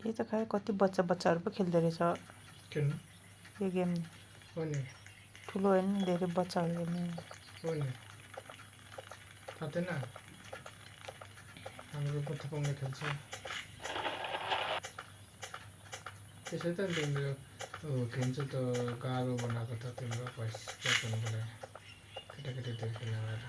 यो त खै कति बच्चाहरू पो खेल्दो रहेछ किन यो गेम हो नि ठुलो होइन धेरै बच्चाहरू खेल्ने हो नि थाहा थिएन हाम्रो पत्थापङ्ग खेल्छ त्यसै त तिम्रो खेल्छ त गाह्रो बनाएको त तिम्रो भोइस क्या गर्नुको लागि केटाकेटी त्यो खेल्न गएर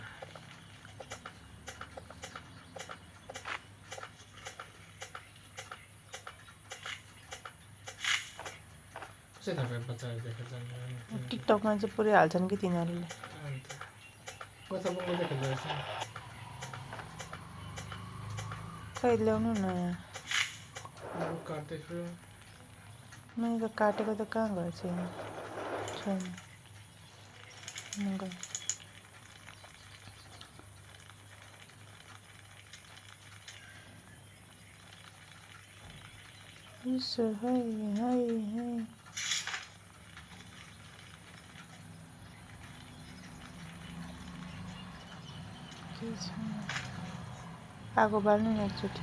कसै थाहा पायो बच्चाहरू देखेर जान्छ टिकटकमा चाहिँ पुरै हाल्छन् कि तिनीहरूले अन्त पत्थापङ्ग चाहिँ खेल्दो रहेछ खै ल्याउनु न यहाँ काट्दैछु मैले त काटेको त कहाँ गएछ यहाँ छैन यसो है है है के छ आगो बाल्नु न एकचोटि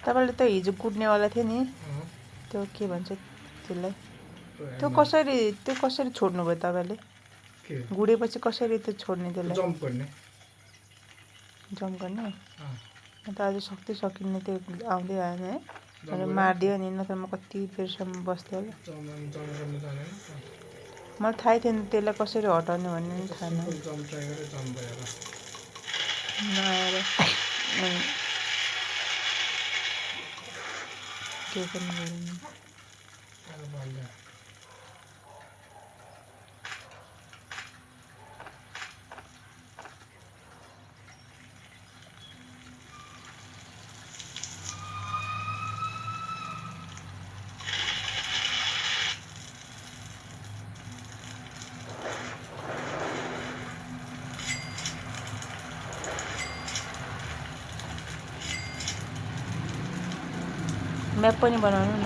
तपाईँले त हिजो कुट्नेवाला थियो नि त्यो के भन्छ त्यसलाई त्यो कसरी छोड्नुभयो तपाईँले गुडेपछि कसरी त्यो छोड्ने त्यसलाई जम्प गर्ने अन्त आज सक्दै सकिन्न त्यो आउँदै आएन है मैले मारिदियो नि नत्र म कति बेरसम्म बस्थेँ होला मलाई थाहै थिएन त्यसलाई कसरी हटाउने भन्ने पनि थाहा नआएर के पनि गरेन म्याप पनि बनाउनु न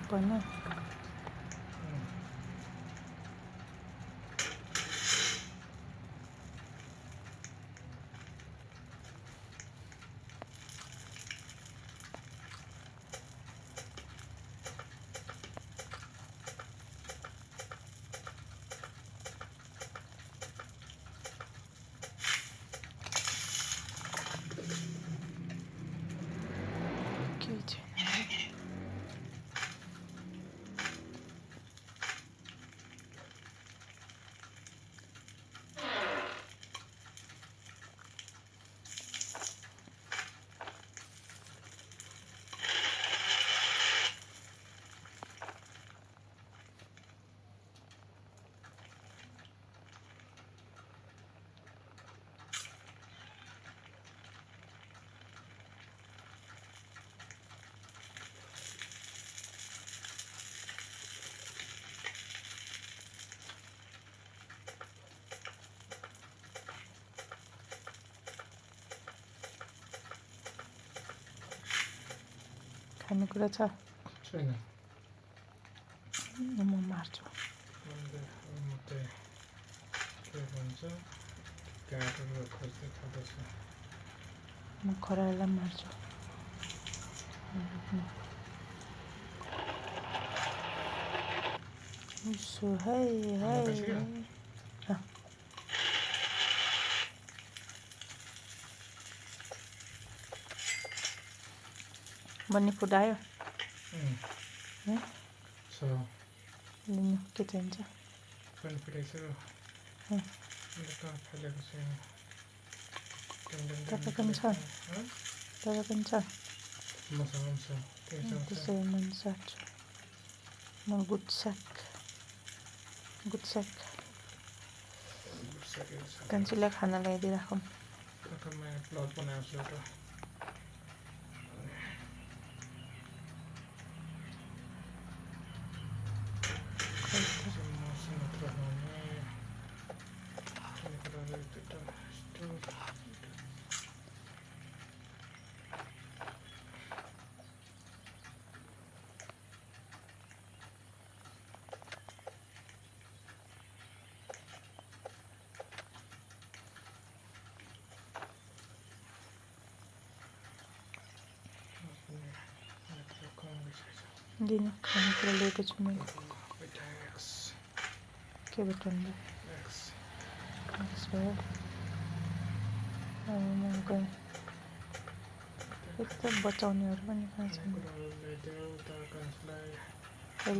पनि खानेकुरा छ छैन म मार्छु के भन्छ काटेर खोज्दै खाँदैछ म खरायोलाई मार्छु उसो है है बन्ने फुट आयो लिनु के चाहिन्छ पनि फुटेको तपाईँ पनि छ मसा त्यसै मन साट्छ म गुटसाक कान्छीलाई खाना ल्याइदिइराखौँ काकामा प्लट बनाएको छु एउटा दिन खानेकुरा लिएको छु मैले के बटन भयो म गएँ यस्तो बचाउनेहरू पनि कहाँ छन्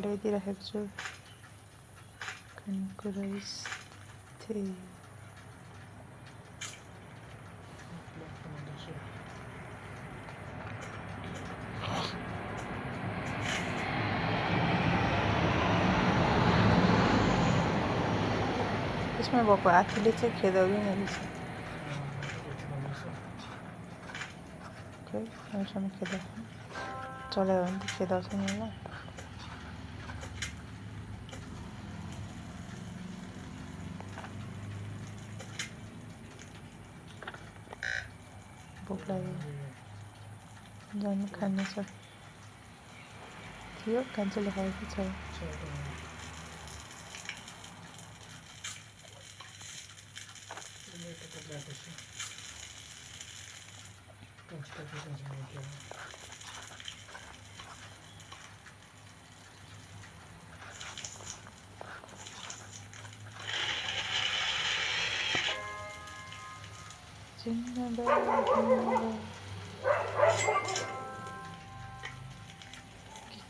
ल्याइदिइराखेको छु खानेकुरा थिए यसमा भएको हात्तीले चाहिँ खेदाउँदैन रहेछ खै अहिलेसम्म खेदाएको चलायो भने त खेदाउँछ नि होला भोक लाग्यो जानु खाने छ थियो कान्छीले खाएको छ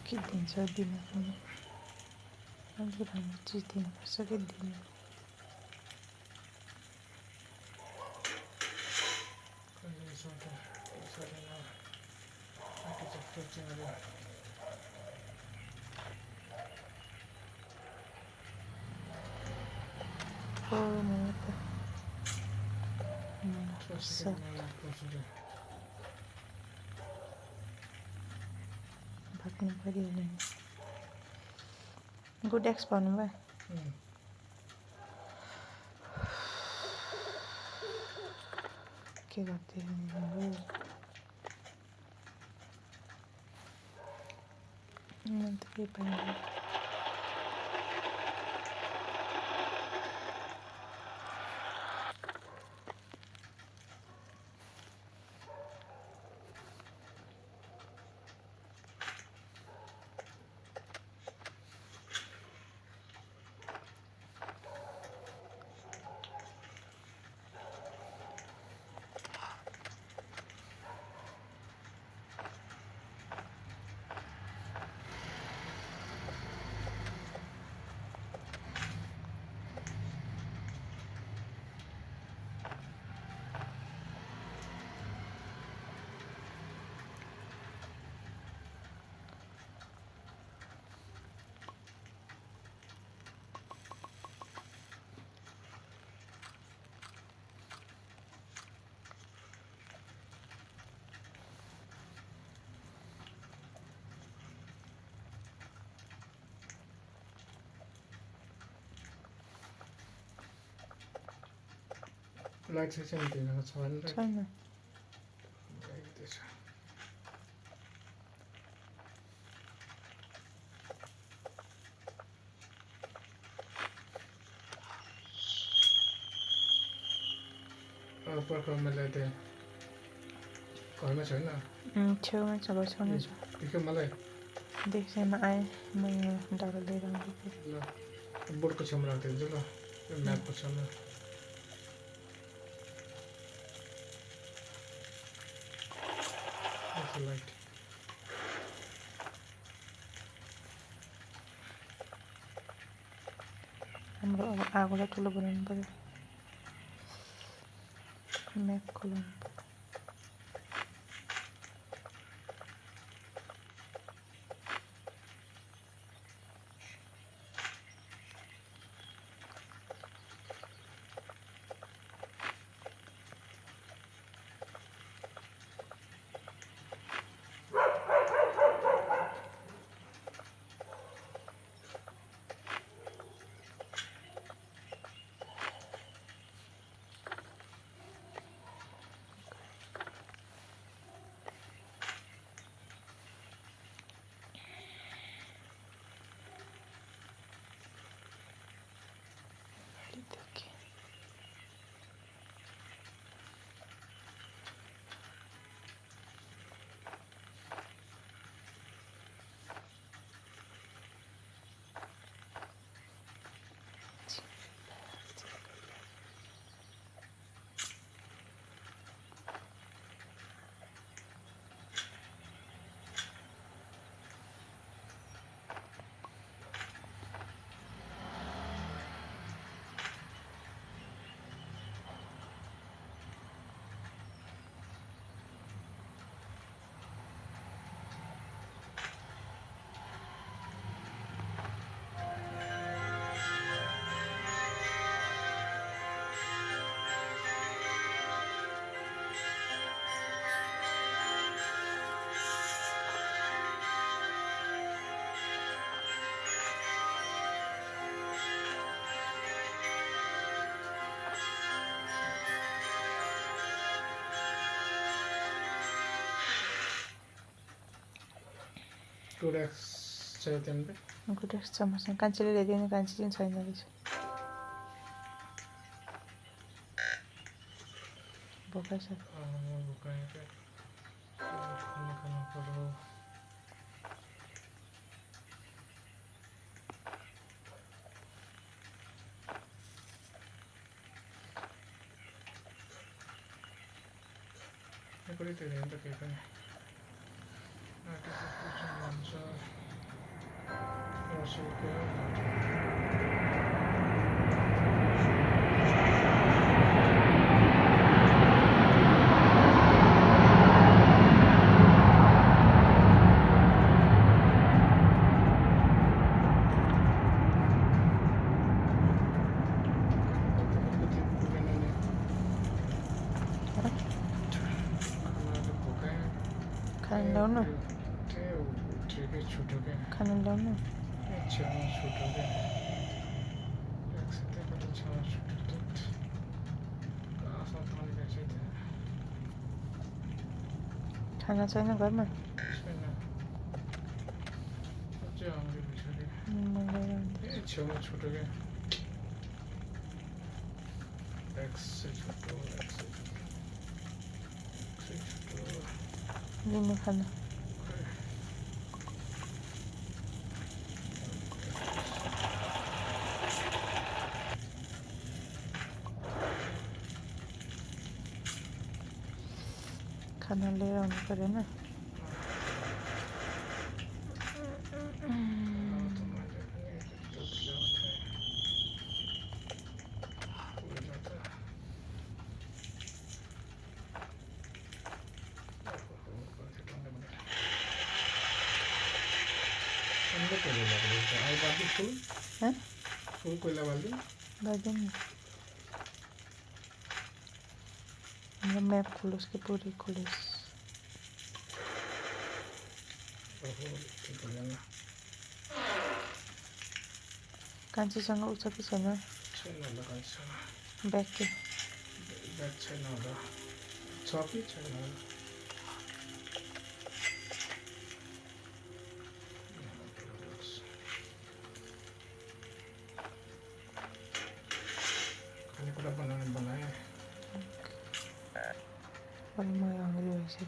के दिन्छ दिन पनि राम्रो राम्रो चिज दिनुपर्छ कि दिन भाग्नु परिहाल्यो नि गुड एक्स भन्नुभयो के गर्थ्यो त केही पाइँदैन लाइट सेक्सन दिएको छैन पर्खरमा ल्याइदिएँ घरमा छैन छेउमा छ छेउमा छ देख्यो मलाई देख्छैमा आएँ म यहाँ डालो लिएर आउँछु ल बोर्डको छेउमा राखिदिन्छु ल म्यापको छेउमा लाइट हाम्रो अब आगोलाई ठुलो बनाउनु पर्यो म्याप खोलाउनु पर्यो कोडेक्स छ त्यहाँनिर गुडेक्स छ मसँग कान्छीले ल्याइदियो नि कान्छी चाहिँ छैन रहेछ भोकै छ खानु पर्यो कति धेरै त केही पनि भन्छ खाना ल्याउनु ठिकै छुट्यो क्या खाना ल्याउनु छेउमा छुट्यो क्या एकसाथैबाट छेउमा छुट्यो कहाँसम्म पानी रहेछ त्यहाँ खाना छैन घरमा छैन अझै आउँदै भइसक्यो छेउमा छुट्यो क्या एकसै छुट्यो लिनु खाना खाना लिएर आउनु परेन फुल कोइला बाल्दिउँ बाल्दिउँ नि हाम्रो म्याप खोलोस् कि पुरै खोलोस् कान्छीसँग उ छ कि छैन ब्याग के ब्याग छैन होला छ कि छैन खानेकुरा बनाउने बनाएँ अनि म हङ्ग्री भइसक्यो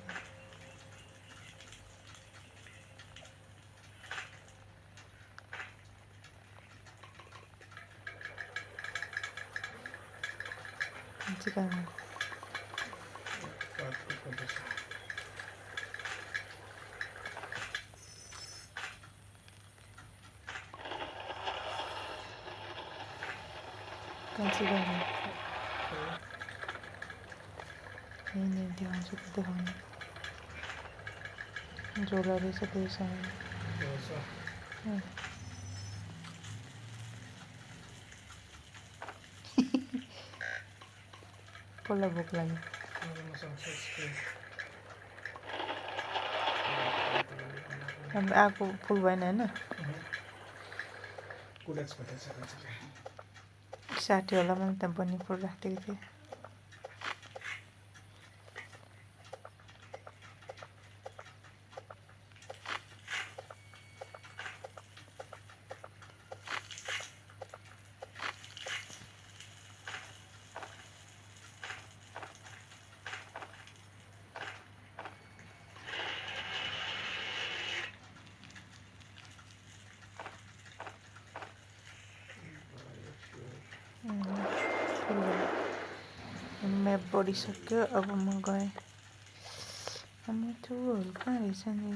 चिकन कान्छी गाडी यहीँनिर देखाउँछु त देखाउनु झोला रहेछ त्योसँग कसलाई भोक लाग्यो हाम्रो आएको फुल भएन होइन 60 होला मैले त्यहाँ बन्ने फुल राखिदिएको थिएँ म्याप बढिसक्यो अब म गएँ हाम्रो त्योहरू कहाँ रहेछ नि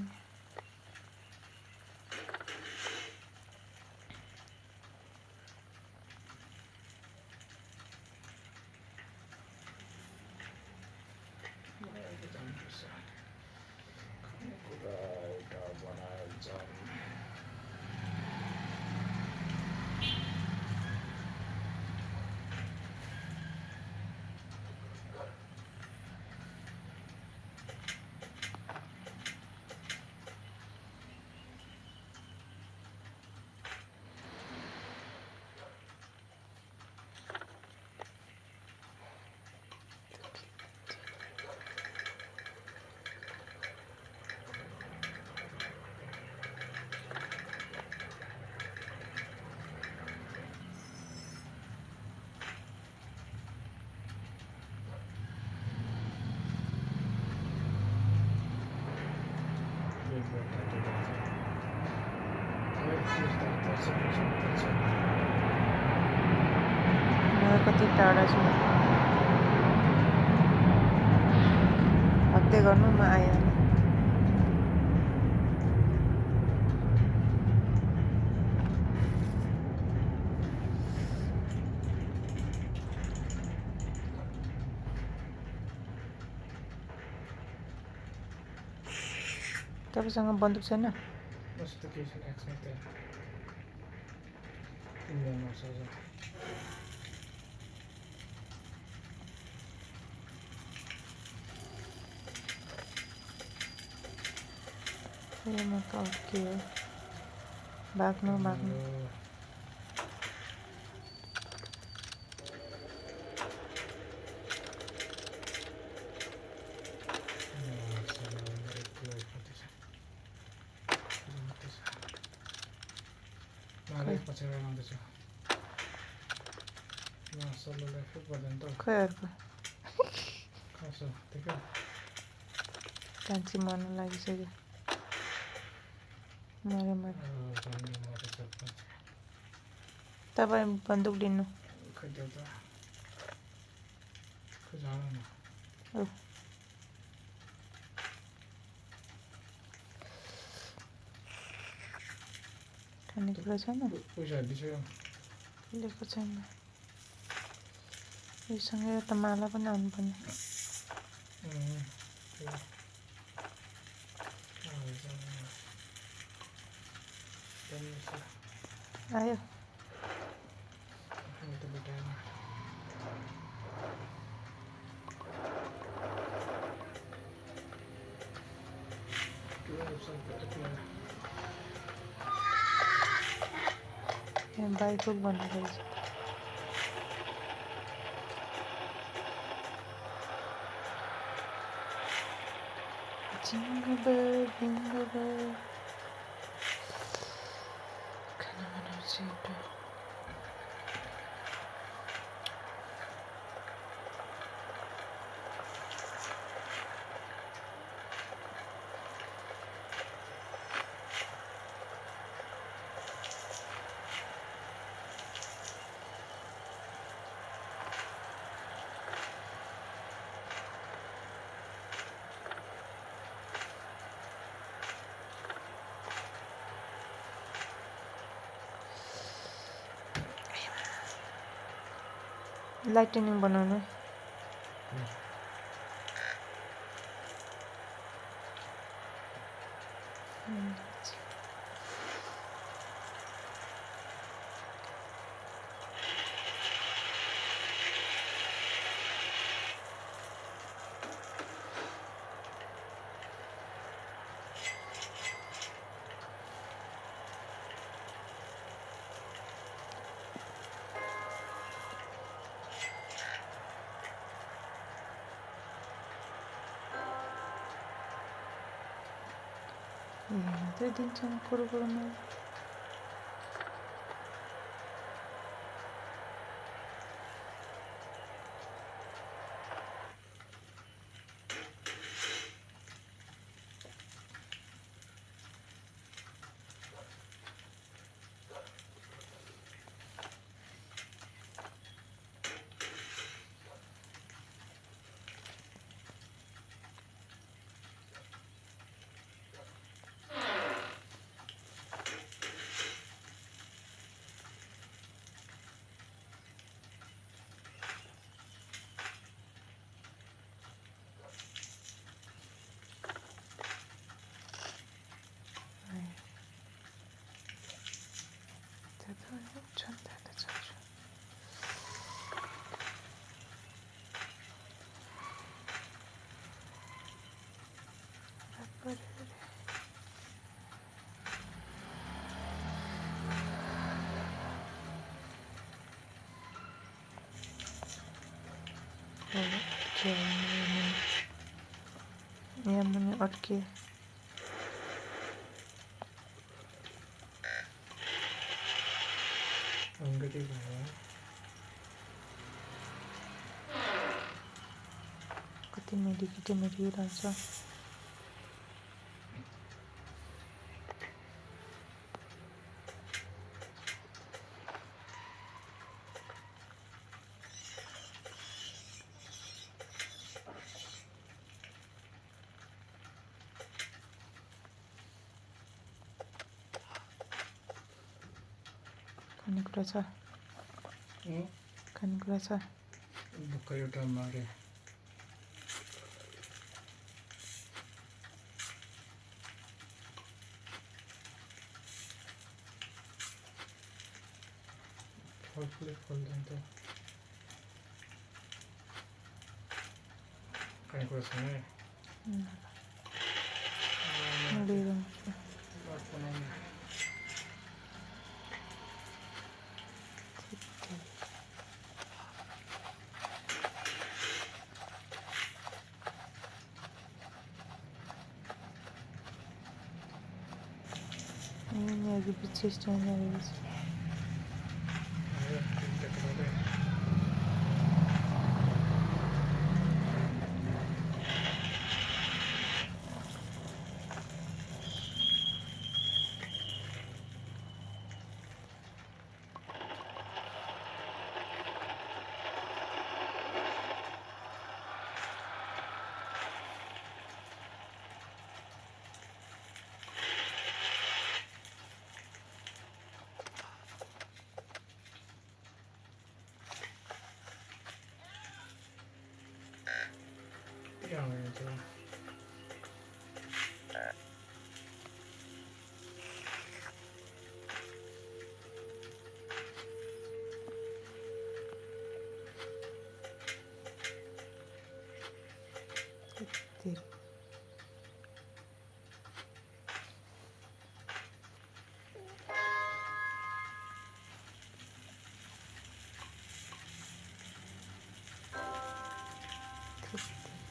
कति टाढा छु हत्या गर्नु म आइहालेँ तपाईसँग बन्दुक छैन म त अड्कियो भाग्नु खै अर्को कान्छी मर्न लागिसक्यो मरे तपाईँ बन्दुक लिनु खानेकुरा छैन लिएको छैन योसँग एउटा माला पनि आउनुपर्ने आयो बाइक भन्नु रहेछ Jingle bell, खाना बनाउँछु एउटा लाइटनिङ बनाउनु मात्रै दिन्छन् कुरो गर्नु यहाँ मुनि अड्के कति मेडिकेटिरहेछ खानेकुरा छ खानेकुरा छ भर्खर एउटा मारे फलफुलै फल्दैन त खानेकुरा छैन है 여기 빛이 있잖아요. 여기.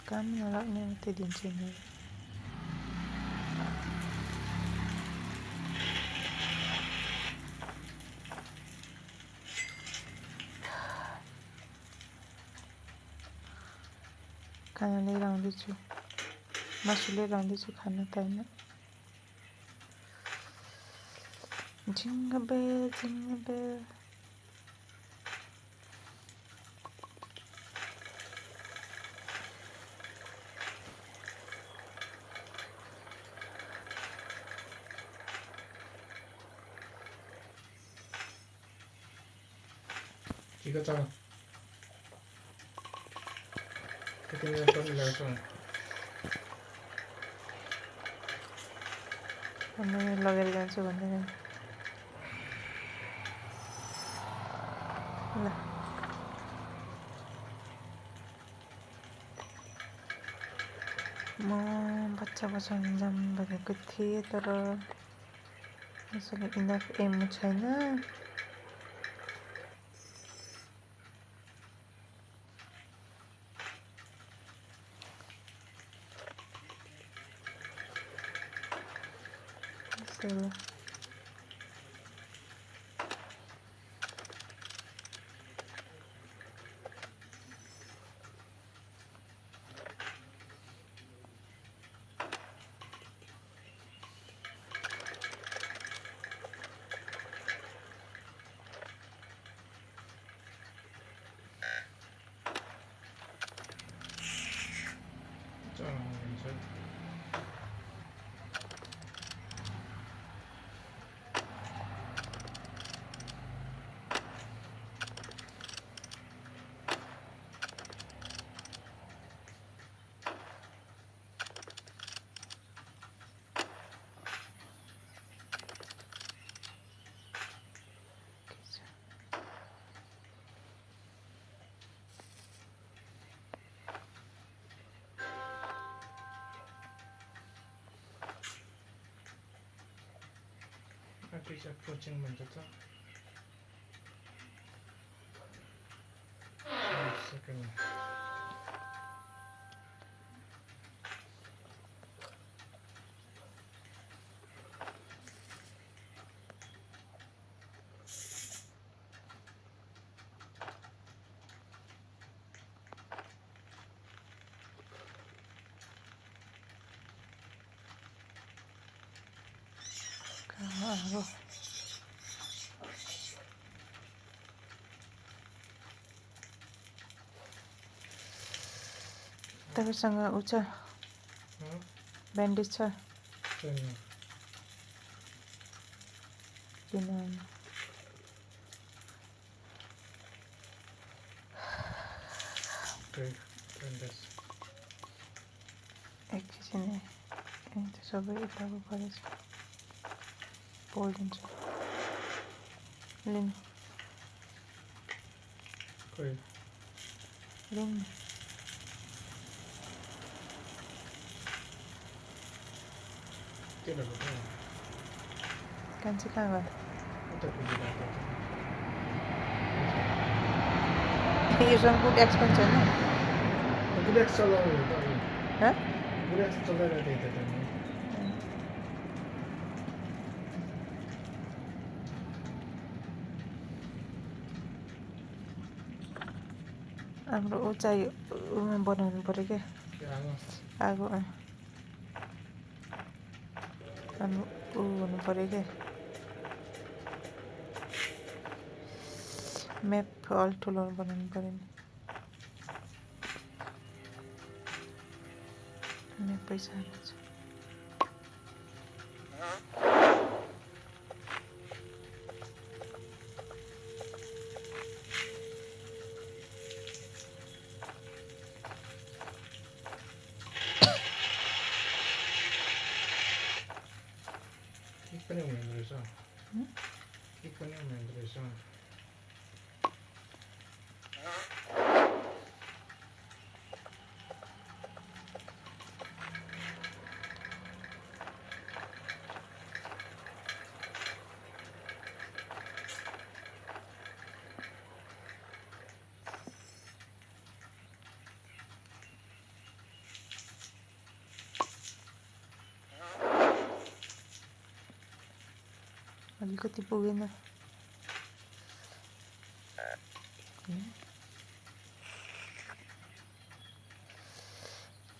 Kami nolak nih nanti di sini. खाना लिएर आउँदैछु मासु लिएर आउँदैछु खाना त हैन जिंगल बेल 이거 잖아. 그때는 떨리려서. 오늘 लगेर जान्छु भन्दैन ल म बच्चा बचाउन जाऊँ भनेको थिएँ तर मसँग इनफ एमो छैन So It is approaching Mandata. Second. Bravo. तपाईँसँग उ छ ब्यान्डेज छ किन एकछिन त्यो सबै यताको गरेछ पोलिन्छ लिनु लिनु कान्छी कहाँ गयो योसँग गुड एक्सपेन्स छैन हाँ? हाम्रो ऊ चाहिँ उमा बनाउनु पऱ्यो क्या आगो हाम्रो ऊ हुनु पऱ्यो क्या म्याप अलिक ठुलो बनाउनु पऱ्यो नि म्याप पैसा हाल्नु छ अलिकति पुगेन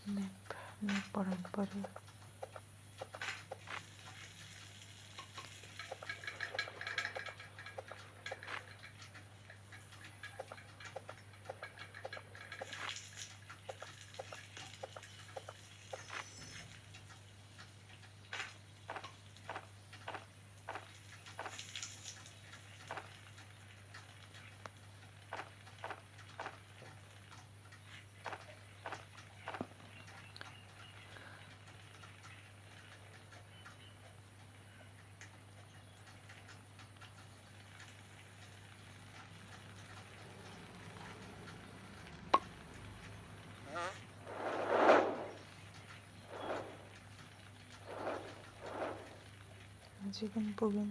म्याप पढाउनु पऱ्यो अझै पनि पुगेन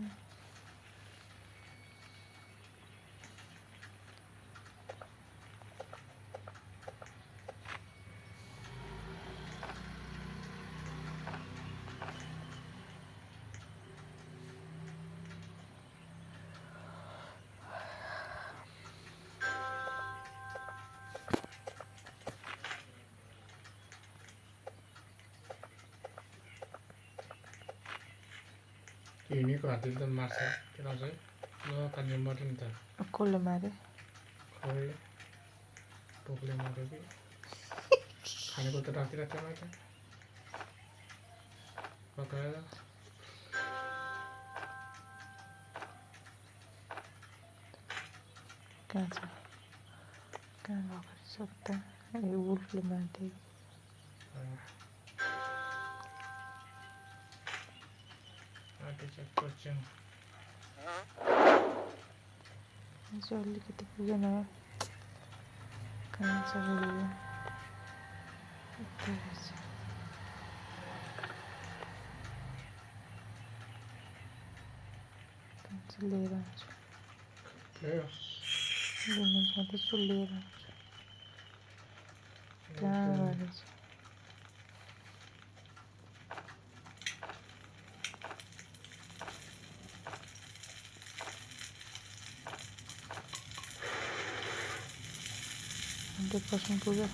Ini khawatir त मार्छ के भन्छ ल काट्ने मर्यो नि त कसले मारे खै टोकले मार्यो कि खानेको त राखिरहेको थियो मैले पकाएर कहाँ छ कहाँ गएको सक्दा वुल्फले मार्दै अझै अलिकति पुगेन कहाँ छ लिएर आउँछु लिनु जाँदैछु लिएर आउँछु कहाँ गरेछ पर्सेंट पुग्यो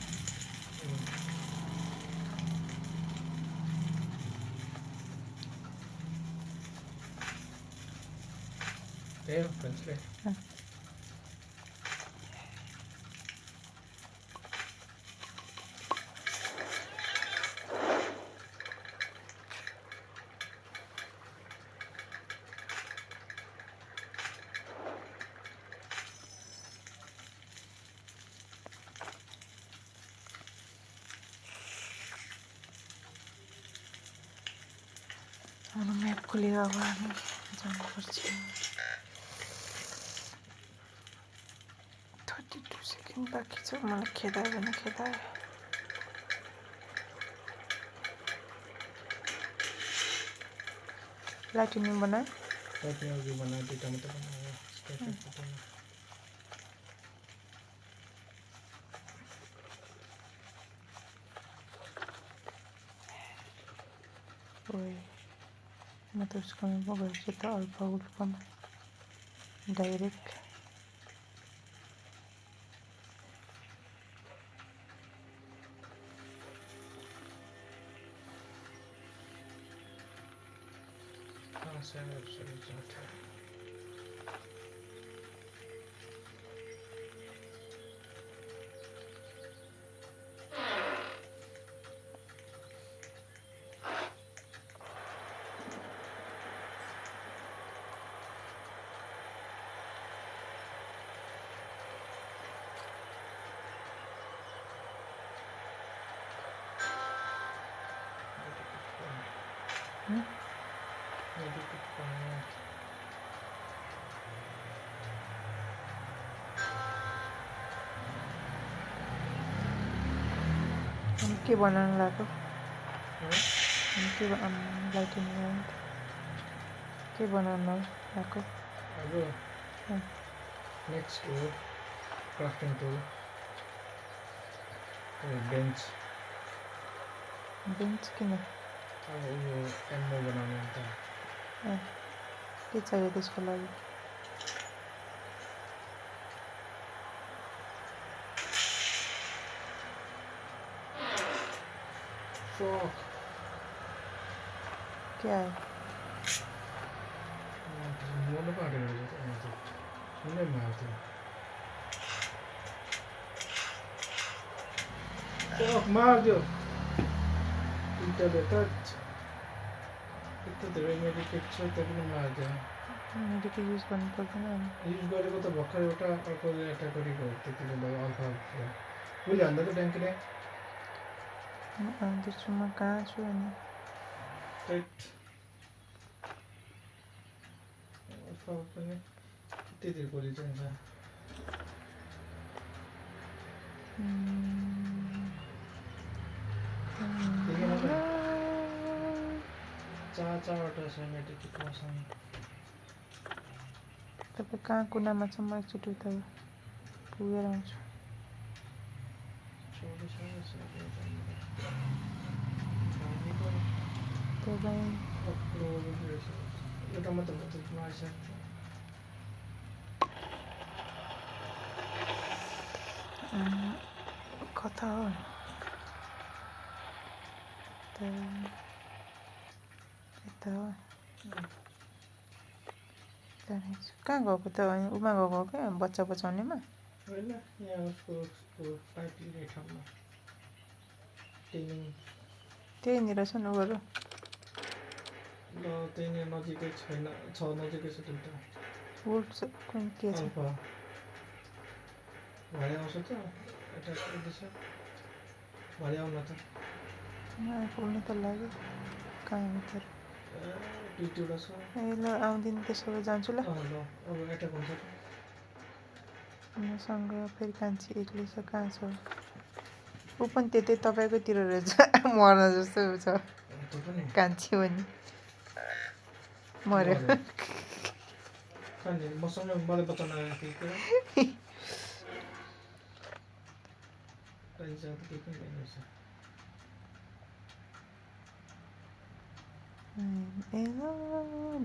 म्याप खुलेर अब हामी जानुपर्छ 32 सेकेन्ड बाँकी छ मलाई खेदायो भने खेदायो प्लाटिनियम बनायो प्लाटिनियम बनायो दुईटा मात्रै बनायो स्ट्राइकर ओए म त उसकोमा पो गएछु त अल्फा उल्फामा डाइरेक्ट के बनाउनु लाग्यो के प्लाटिनियम के बनाउनु लाग्यो अब नेक्स्ट हो क्राफ्टिङ टुल बेन्च किन अब यो एम्मो बनाउने अन्त के चाहियो त्यसको लागि के आयो मोनो काटेर सुन्दै मार्थ्यो मारिदियो इन्टरले त यस्तो धेरै मेडिकेट छ त्यो पनि मारिदियो मेडिकेट युज गर्नु पर्दैन युज गरेको त भर्खर एउटा अर्कोले एट्याक गरेको हो त्यतिले भयो अल्फा उसले हान्दा त ट्याङ्कीले त्यसो म कहाँ छु अनि अल्फा पनि त्यति गोली चाहिन्छ चारवटा छ मेडिकेट मसँग तपाईँ कहाँ कुनामा छ म एकचोटि उता पुगेर आउँछु एउटा मात्र मारिसक्छ कता हो यता हो कहाँ गएको त उमा गएको क्या बच्चा बचाउनेमा होइन यहाँ उसको पाइप लिने ठाउँमा त्यहीँनिर छ नि उहरू ल त्यहीँनिर नजिकै छैन छ नजिकै छ दुईवटा वुल्फ के छ भाइ आउँछ त एट्याक गर्दैछ भाइ आउन त आइपुग्नु त लाग्यो कहाँ हो त दुईवटा छ ए ल आउँदिन त्यसो भए जान्छु ल ल अब एट्याक हुन्छ त मसँग फेरि कान्छी एक्लै छ कहाँ छ ऊ पनि त्यतै तपाईँकोतिर रहेछ मर्न जस्तो छ कान्छी पनि मर्यो मसँग मलाई बचाउन आएको केही कुरा ए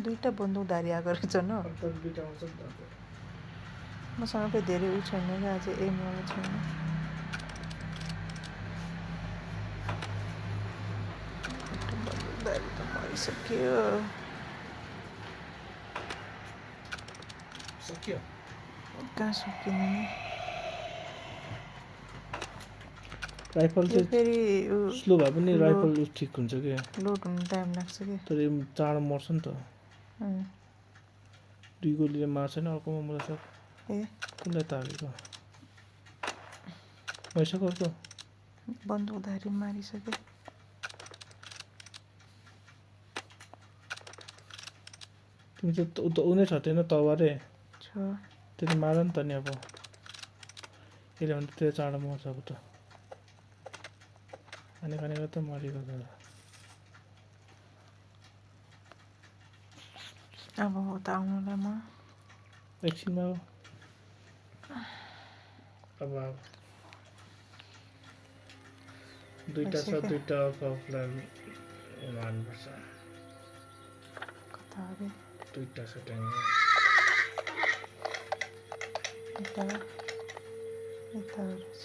दुईवटा बन्दुकधारी आएको रहेछ न दुईवटा आउँछ मसँग फेरि धेरै उ छैन क्या अझै एमवाला छैन बन्दुकधारी त मरिसक्यो कहाँ सकिने राइफल चाहिँ फेरि स्लो भए पनि राइफल ठिक हुन्छ क्या लोड हुनु टाइम लाग्छ क्या तर चाँडो मर्छ नि त दुई गोलीले मार्छ नि अर्कोमा मलाई सब ए कुनलाई तागेको भइसक्यो बन्दुकधारी मारिसक्यो तिमी चाहिँ उता उनी छ त्यही तबारे छ त्यसले मार नि त नि अब यसले भने त्यो चाँडो मर्छ अब त खानेको त मरेको त अब उता आउनुलाई म एकछिनमा अब दुईटा छ दुईटा अफलाई मार्नुपर्छ कता अरे दुईटा छ ट्याङ यता यताहरू छ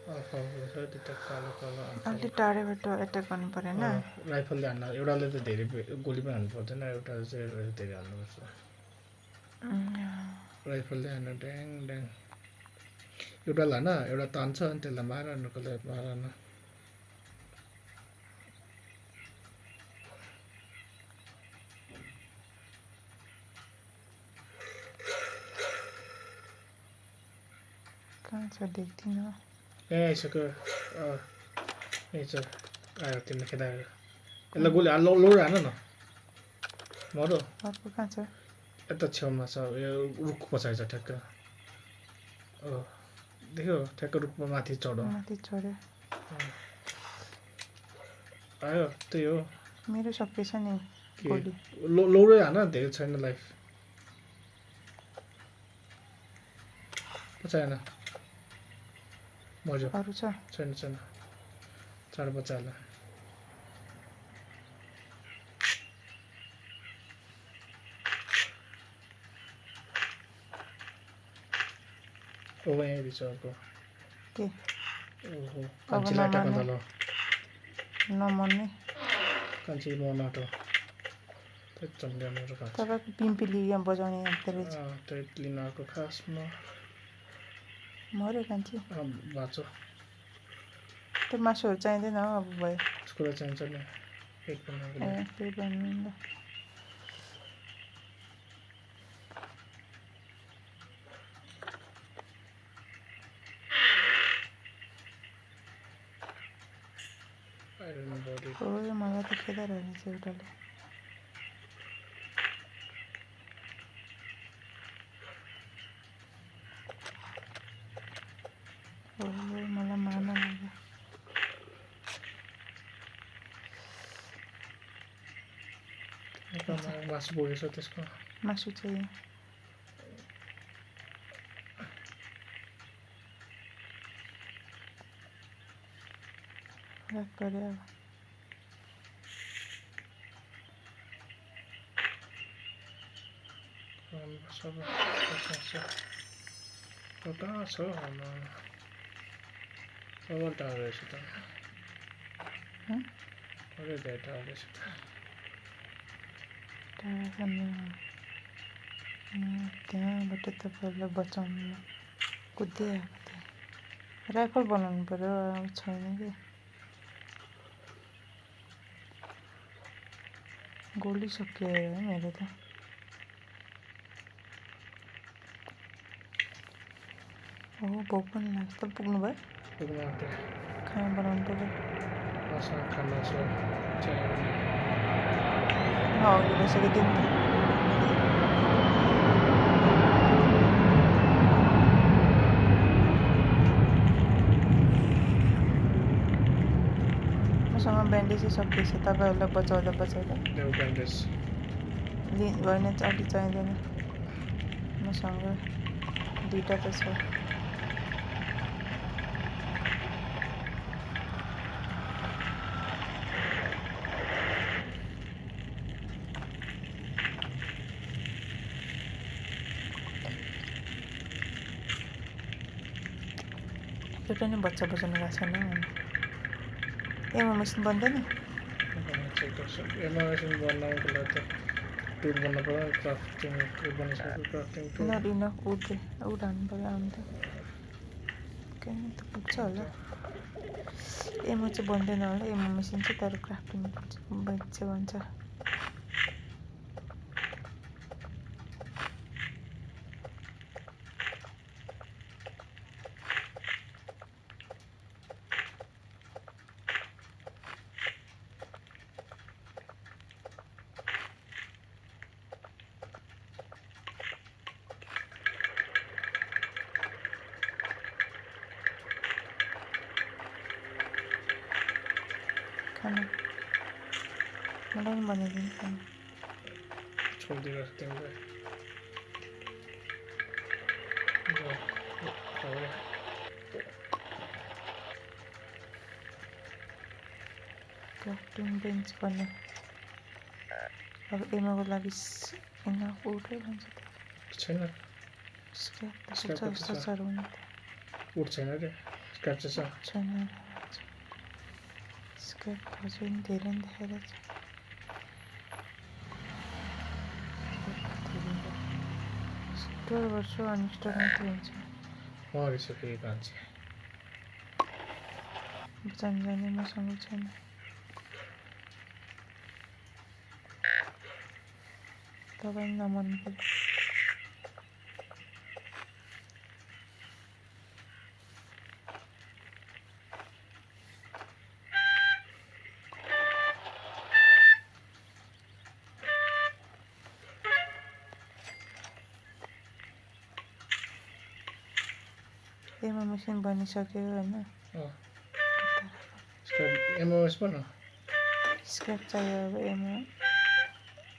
छ दुईटा कालो कालो अलि टाढैबाट एट्याक गर्नु परेन राइफलले हान्न एउटाले त धेरै गोली पनि हान्नु पर्दैन एउटा चाहिँ धेरै हान्नुपर्छ राइफलले हान्न ड्याङ ड्याङ एउटालाई हान एउटा तान्छ अनि त्यसलाई मार अर्कोलाई मार कहाँ छ देख्दिनँ यहाँ आइसक्यो यही छ आयो तिमीले खेदायो यसलाई गोली लौरो हान न मरो अर्को कहाँ छ यता छेउमा छ यो रुख पछाडि छ ठ्याक्क देख्यो ठ्याक्क रुखमा माथि चढ माथि चढ्यो आयो त्यही हो मेरो सकिएछ नि गोली लौरै हान धेरै छैन लाइफ पछाडि हान मर्यो अरू छ छैन चाँडो बच्चाहरूलाई ओहो यहीँ रहेछ अर्को के ओहो अब कान्छीलाई attack गर्दा ल नमर्ने कान्छी मर्न आँटो त्यही चम्ड्या मेरो कान्छी तपाईँको पिम्पिली यहाँ बजाउने यहाँ रहेछ त्यही लिन आएको खासमा मऱ्यो कान्छी बाँचो त्यो मासुहरू चाहिँदैन हो अब भयो त्यसको लागि चाहिन्छ नि पेट बनाएको ए त्यही भन्नु ल आइरन बडी हो मलाई त खेदा रहेछ एउटाले हो मलाई मार्न लाग्यो मासु बोकेछ त्यसको मासु चाहिँ राख पऱ्यो अब सब कहाँ छ सब टाढो रहेछ त अरे धेरै टाढो रहेछ त त्यहाँबाट तपाईँहरूलाई बचाउनु कुदिआएको थिएँ राइफल बनाउनु पऱ्यो छैन कि गोली सकियो मेरो त हो भोक पनि लाग्छ त पुग्नु भयो खाना बनाउनु पऱ्यो खाना छ अघि बसेको दिन त मसँग ब्यान्डेजै सकिएछ तपाईँहरूलाई बचाउँदा ब्यान्डेज भएन अलि चाहिँदैन मसँग दुईवटा त छ एउटा नि बच्चा बचाउनु गएको छैन एमो मेसिन बन्दैन एमाजोन बनाउनुको लागि त टुल बन्न पर्यो क्राफ्टिङ बनिसक्यो क्राफ्टिङ टुल नदिन उडाउनु पऱ्यो आउनु त कहीँ त पुग्छ होला एमो चाहिँ बन्दैन होला एमो मेसिन चाहिँ तर क्राफ्टिङ बन्छ भन्छ मलाई पनि बनाइदिनु खाना छोडिदिएको छ तिमीलाई क्राफ्टिङ बेन्च बन्यो अब एमाको लागि उठै भन्छ छैन स्क्र्याप स्क्र्याप त जस्तो छ। साह्रो हुने उठ छैन रे स्क्र्याप चाहिँ छ छैन स्क्र्याप अझै पनि धेरै नै देखाइरहेको छ स्टोर गर्छु अनि स्टोर मात्रै हुन्छ मरिसकेको मान्छे जाने मसँग छैन तपाईँ नमन पर्यो एमा मेसिन बनिसक्यो होइन स्क्र्याप एमओएस भन स्क्र्याप चाहियो अब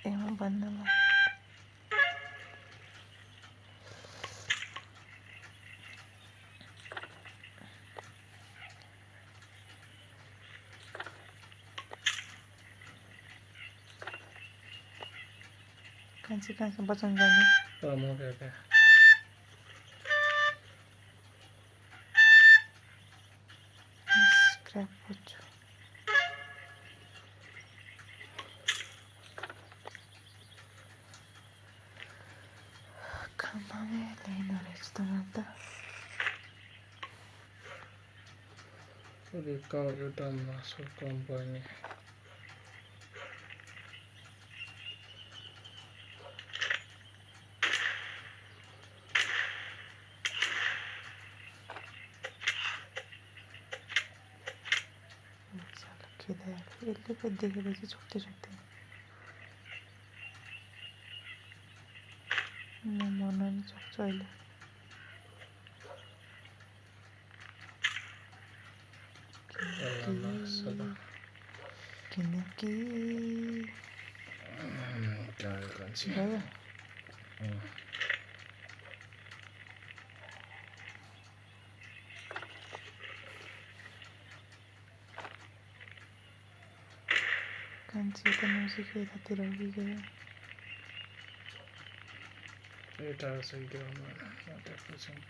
एमा बन्नमा कहाँ बचाउनु जाने म क्या स्क्र्याप खोज्छु खानामै ल्याइन रहेछ त एउटा मासु कम्पनी यसले पो देखेपछि छोड्दै बनाउन सक्छु अहिले किनकि भयो कान्छी त नजिकै यतातिर उभिगयो एउटा चाहिँ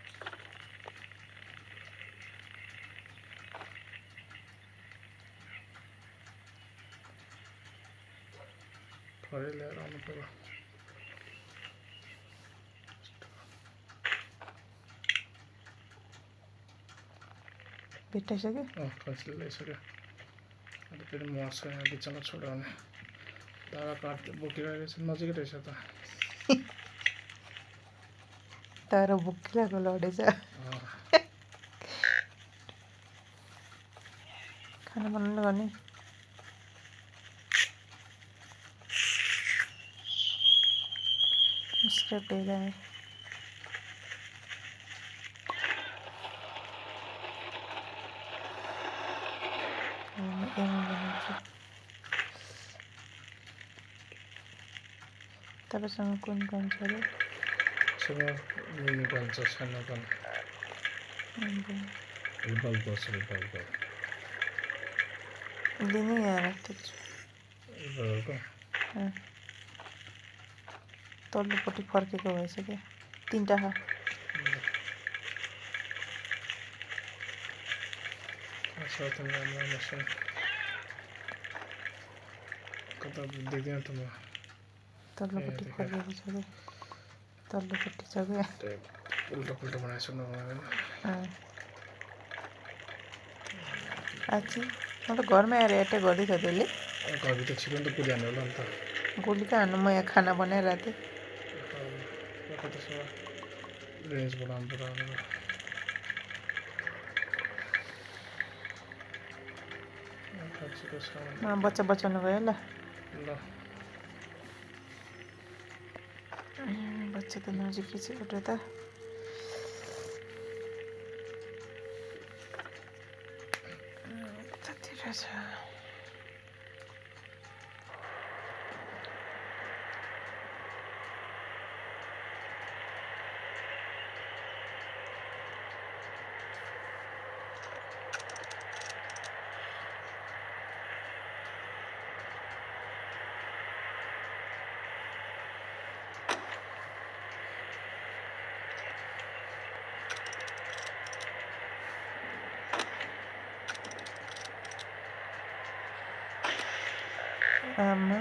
थोरै ल्याएर आउनु पर्यो भेटाइसक्यो कसले ल्याइसक्यो अन्त फेरि मर्छ यहाँ बिचमा छोडाउने दावा काट बोकिरहेको रहेछ नजिकै रहेछ त तर बोकिरहेको लडेछ खाना बनाउनु गर्ने स्क्र्याप लिएर आएँ एमा बनाउँछु तपाईँसँग कुन गन छ अरे मिनी गन छ सानो गन रिभल्भर छ रिभल्भर लिनै यहाँ राखेको छु रिभल्भरको तल्लोपट्टि फर्केको भएछ क्या तिनवटा खा कता देख्दैन त म तल्लोपट्टि फर्केको छ क्या तल्लोपट्टि छ क्या उल्टो पुल्टो बनाएछु आछि म त घरमै आएर एट्याक गर्दैछ त्यसले घरभित्र छिटो त पुलिहाल्नु होला नि त गोली कहाँ हान्नु म यहाँ खाना बनाइरहेको थिएँ रेन्ज बनाउनु पर्यो बच्चा बचाउनु गयो ल बच्चा त नजिकै छ एउटा त कतातिर छ आमा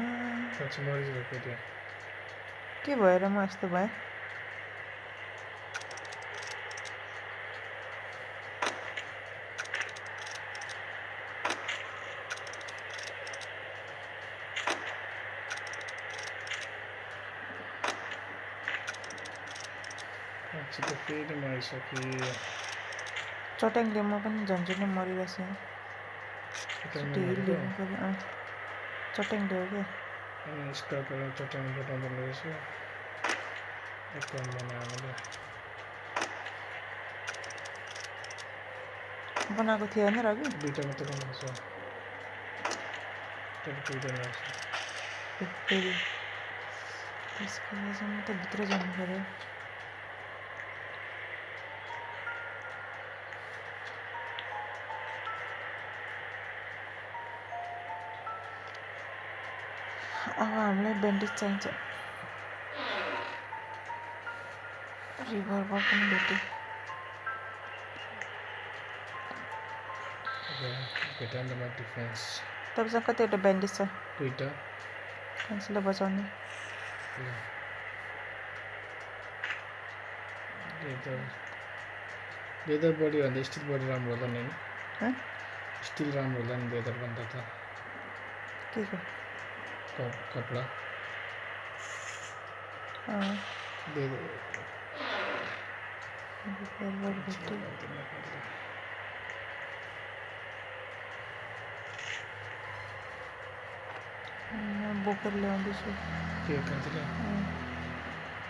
साँच्ची मरिरहेको त्यो के भएर म यस्तो भएँ साँच्ची त फेरि मरिसक्यो चट्याङले म पनि झन्झै नै मरिरहेछ चट्याङले लिनु मरेको पऱ्यो चट्याङले हो क्या अनि स्क्रापर चट्याङ बनाउँदो रहेछ एक काम बनाएर बनाएको थियो होइन र अघि दुईवटा मात्रै बनाएको छ तर पुग्दैन रहेछ फेरि त्यसको म त भित्र जानु पऱ्यो अब हामीलाई ब्यान्डेज चाहिन्छ रिभल्भर पनि भेट्यो भेटान्डमा डिफेन्स तपाईँसँग कतिवटा ब्यान्डेज छ दुईवटा कन्सिलर बचाउने लेदर बडी भन्दा स्टिल बडी राम्रो होला नि होइन स्टिल राम्रो होला नि लेदर भन्दा त के को कपडा रिभल्भर भेट्यो बोकेर ल्याउँदैछु के कान्छीले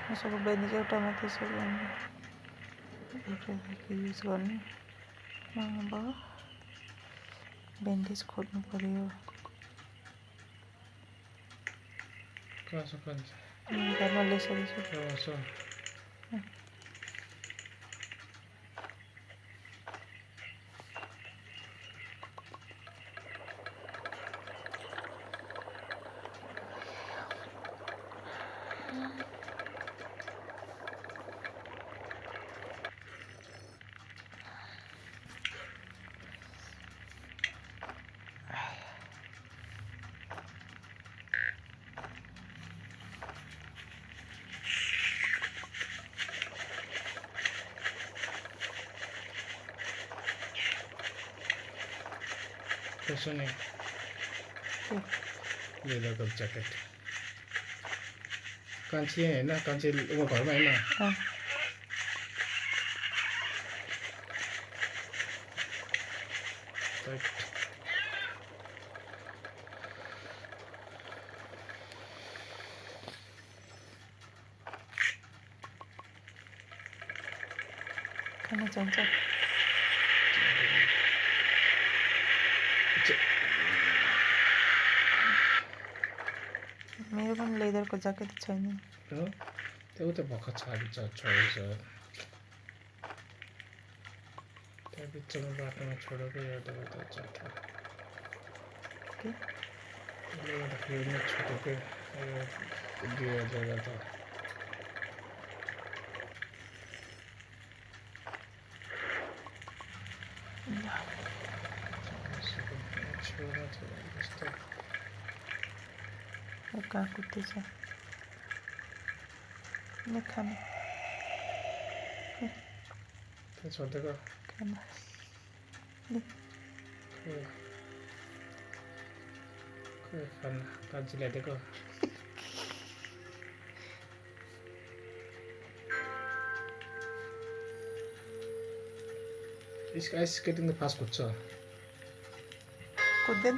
मसँग ब्यान्डेज एउटा मात्रै छ एउटा युज गर्ने अब ब्यान्डेज खोज्नु पऱ्यो कहाँ छ कान्छी घरमा ल्याइसकेको छु त्यसो नि लेदरको ज्याकेट कान्छी होइन कान्छी घरमा होइन खान चाहिन्छ मेरो पनि लेदरको ज्याकेट छैन त्यो त भर्खर छोडेछ त्यहाँ बिचमा बाटोमा छोडेको एउटा ज्याकेट के गर्दाखेरि छोडेकै 2000 त कहाँ कुद्दैछ खाना त्यो छोडिदिएको खाना खाना कान्छी ल्याइदिएको आइस स्केटिङ त फास्ट कुद्छ कुद्दैन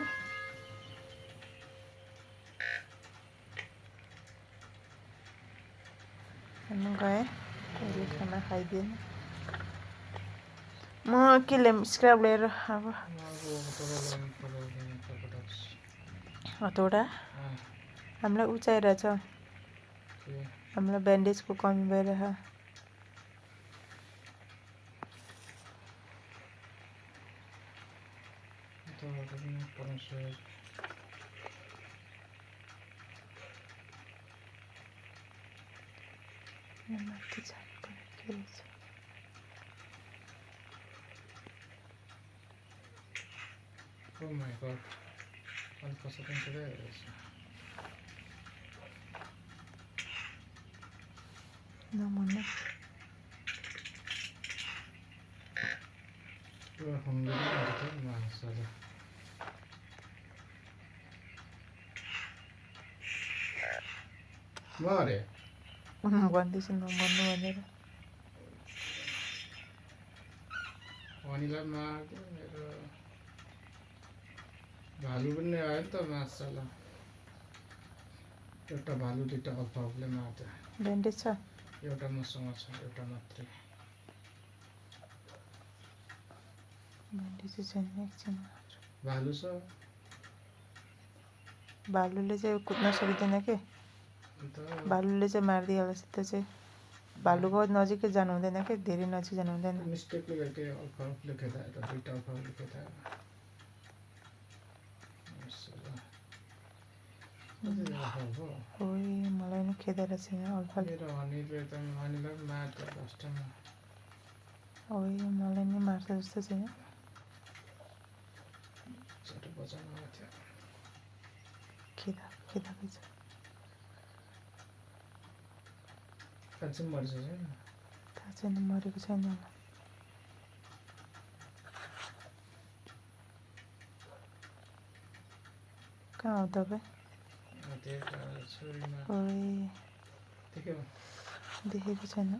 गएँ कहिले खाना खाइदिएन म के ल्याउँ स्क्राब लिएर अब हतौडा हामीलाई उचाइरहेछ हामीलाई ब्यान्डेजको कमी भइरह माथि जानु पर्यो के रहेछ Oh my god, I'm नमन्नु पुरा हङ्गरी हुन्छ त मासुले मरे भन्दैछु नमन्नु भनेर अनिलाई मार्यो मेरो भालु पनि आयो नि त मासुला एउटा भालु दुईटा अल्फाले मार्छ ब्यान्डेज छ एउटा मसँग छ एउटा मात्रै ब्यान्डेज छैन एकछिन भालु छ भालुले चाहिँ कुद्न सक्दैन के अन्त भालुले चाहिँ मारिदिइहाल्छ त्यो चाहिँ भालुको नजिकै जानु हुँदैन के धेरै नजिक जानु हुँदैन मिस्टेकले गर्दै अल्फाले खेदाएर दुईटा अल्फाले खेदाएर ओइ मलाई नि खेदेर छैन अल्फाले मेरो हनीले त हनीलाई पनि मार्छ लास्टमा ओइ मलाई नि मार्छ जस्तो छैन छोटो बचाउनु थियो खेदाकै छ साँच्चै मर्छ छैन थाहा छैन मरेको छैन होला कहाँ हो तपाईँ छोरीमा ओइ देख्यो देखेको छैन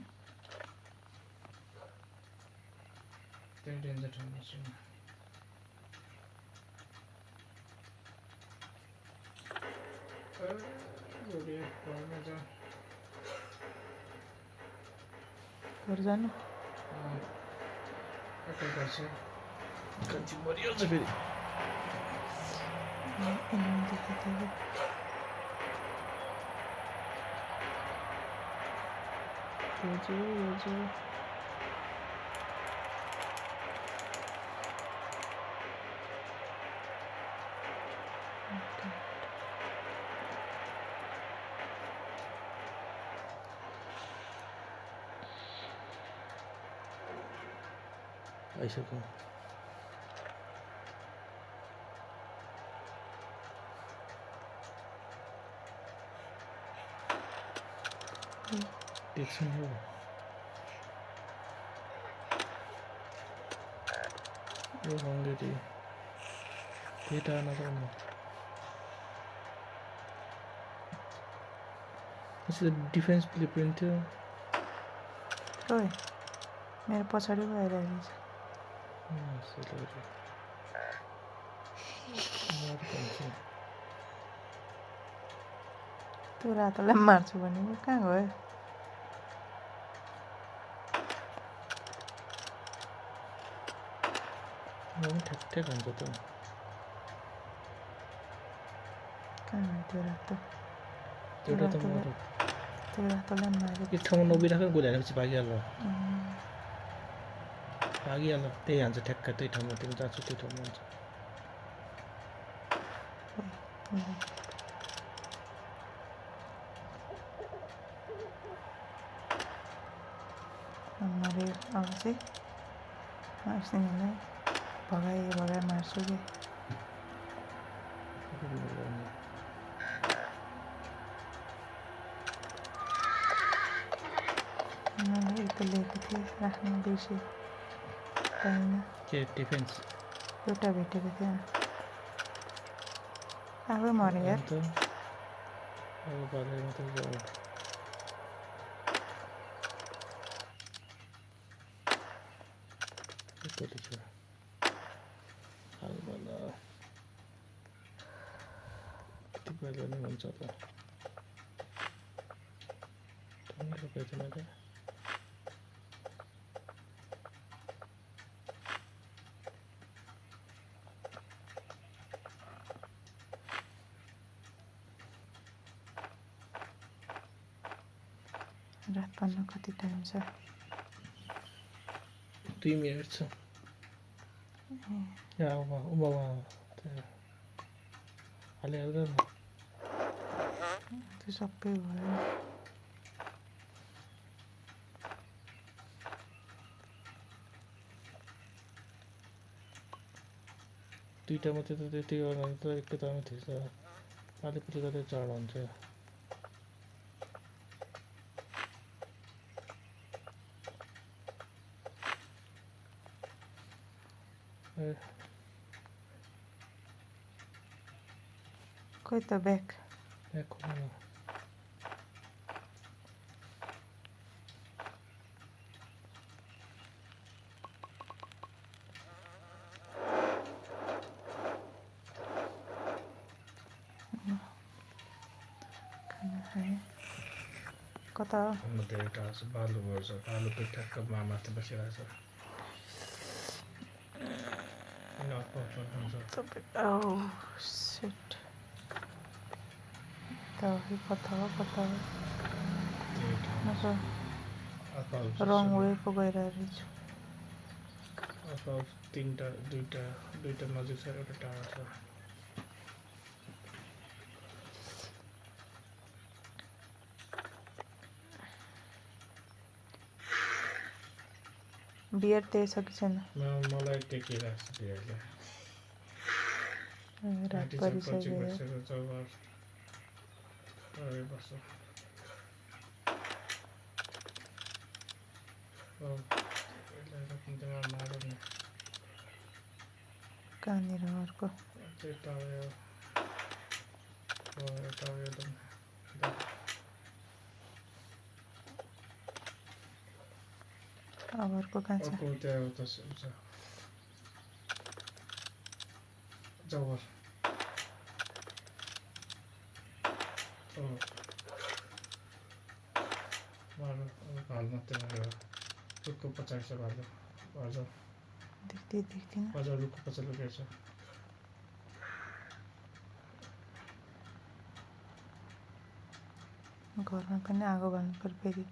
त्यही डेन्जर ठाउँमा छु घर जानु कतै गर्छ कति मरिहाल्छ फेरि हजुर आइसक्यो एकछिन हो यो हङ्गरी डेटा नगर्नु यसो डिफेन्स ब्लुप्रिन्ट थियो ओइ मेरो पछाडि पो आइरहेको छ त्यो रातोलाई मार्छु भनेको कहाँ गयो ठ्याक हुन्छ त कहाँ गयो त्यो रातो एउटा त त्यो रातोलाई मार्यो एक ठाउँमा नबिराखेर गोली हालेपछि भागिहाल्छ त्यही हान्छ ठ्याक्क त्यही ठाउँमा तिमी जान्छौ त्यही ठाउँमा हुन्छ मरे अब चाहिँ मार्छिनलाई भगाए मार्छु कि मैले एक त ल्याएको थिएँ राख्नु बिर्सेँ पाइनँ के डिफेन्स एउटा भेटेको थियो आफै मऱ्यो यार कति बेला नै हुन्छ त रात पर्न कति टाइम छ 2 मिनट छ या उमा हालिहाल्दा न त्यो सबै भयो दुईटा मात्रै त त्यति गर्दा त एकैतामा थिएछ अलिकति गर्दै चढ हुन्छ खोइ त ब्याग खाना खाएँ कता हो म धेरै टाढो छ बालु गर्छ बालु पे ठ्याक्क माथि बसिरहेको छ सेट कता हो रङ वे पो गइरहेको रहेछु दुईटा नजिक छ एउटा टाढो छ बियर त्यही छ कि छैन मलाई टेकिरहेको छ बियरले रात परिसक्यो कहाँनिर अर्को अब अर्को कहाँ छ जबर भाल मात्रै भयो रुखको पछाडि छ भाल देख्दिनँ हजुर रुखको पछाडि लुकेको छ घरमा पनि आगो बाल्नु पर्यो फेरि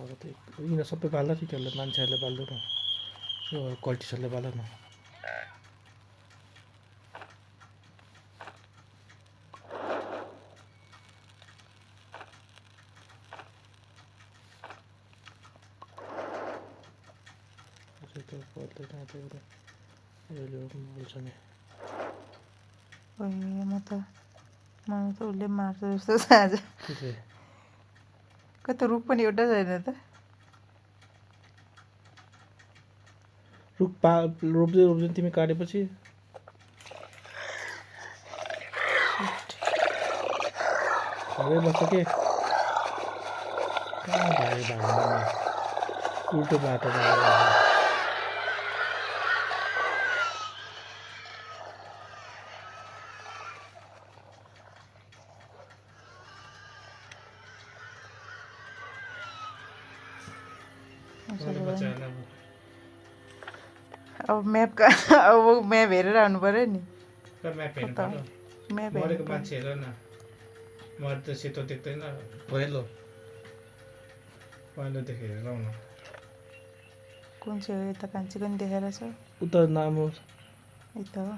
अब त यिनीहरू सबै बाल्दा कि त्यसले मान्छेहरूले बाल्दैन यो कल्टिसहरूले बाल्दैन मलाई त उसले मार्छ जस्तो छ आज खै त रुख पनि एउटा छैन त रुख रोप्दै तिमी काटेपछि भागै बस्छ के कहाँ भाग्दैन उल्टो बाटो अब म्याप हेरेर आउनु पर्यो नि म्याप मरेको मान्छे हेर न मरे त सेतो देख्दैन पहेँलो देखेर हेरौँ न कुन चाहिँ हो यता कान्छी पनि देखेर छ उता नाम यता हो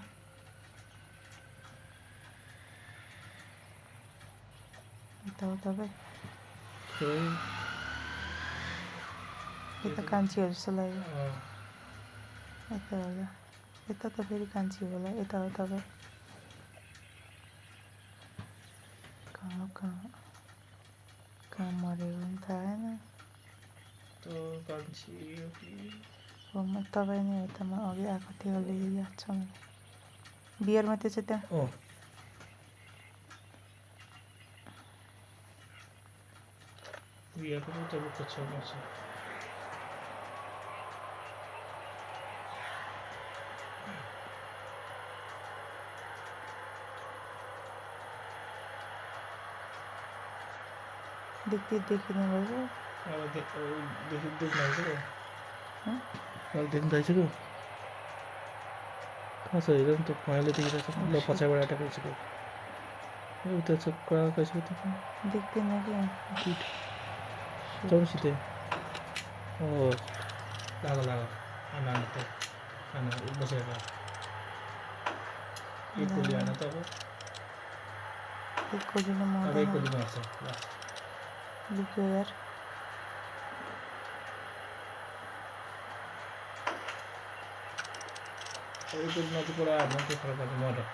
यता हो तपाईँ यता कान्छीहरू जस्तो लाग्यो यता होला यता त फेरि कान्छी होला यता हो तपाईँ कहाँ मऱ्यो भने थाहा आएन तपाईँ नै हो त म अघि आएको थियो अलि याद छ मलाई बियर मात्रै छ त्यहाँ बियरको त रुखको छेउमा छ देखिने भयो अब देखिँदैछ कहाँ छ हेर नि त पहेँलो देखिरहेछ ल पछाडिबाट आँटा गइसक्यो उता छ कैसे देख्दैन कि चौसितै लाग आना बसेर एक गोली आना त एक गोली मार्छ लुक्यो यार अलिकति नजिकबाट आयो भने के फरक पर्छ मर्डर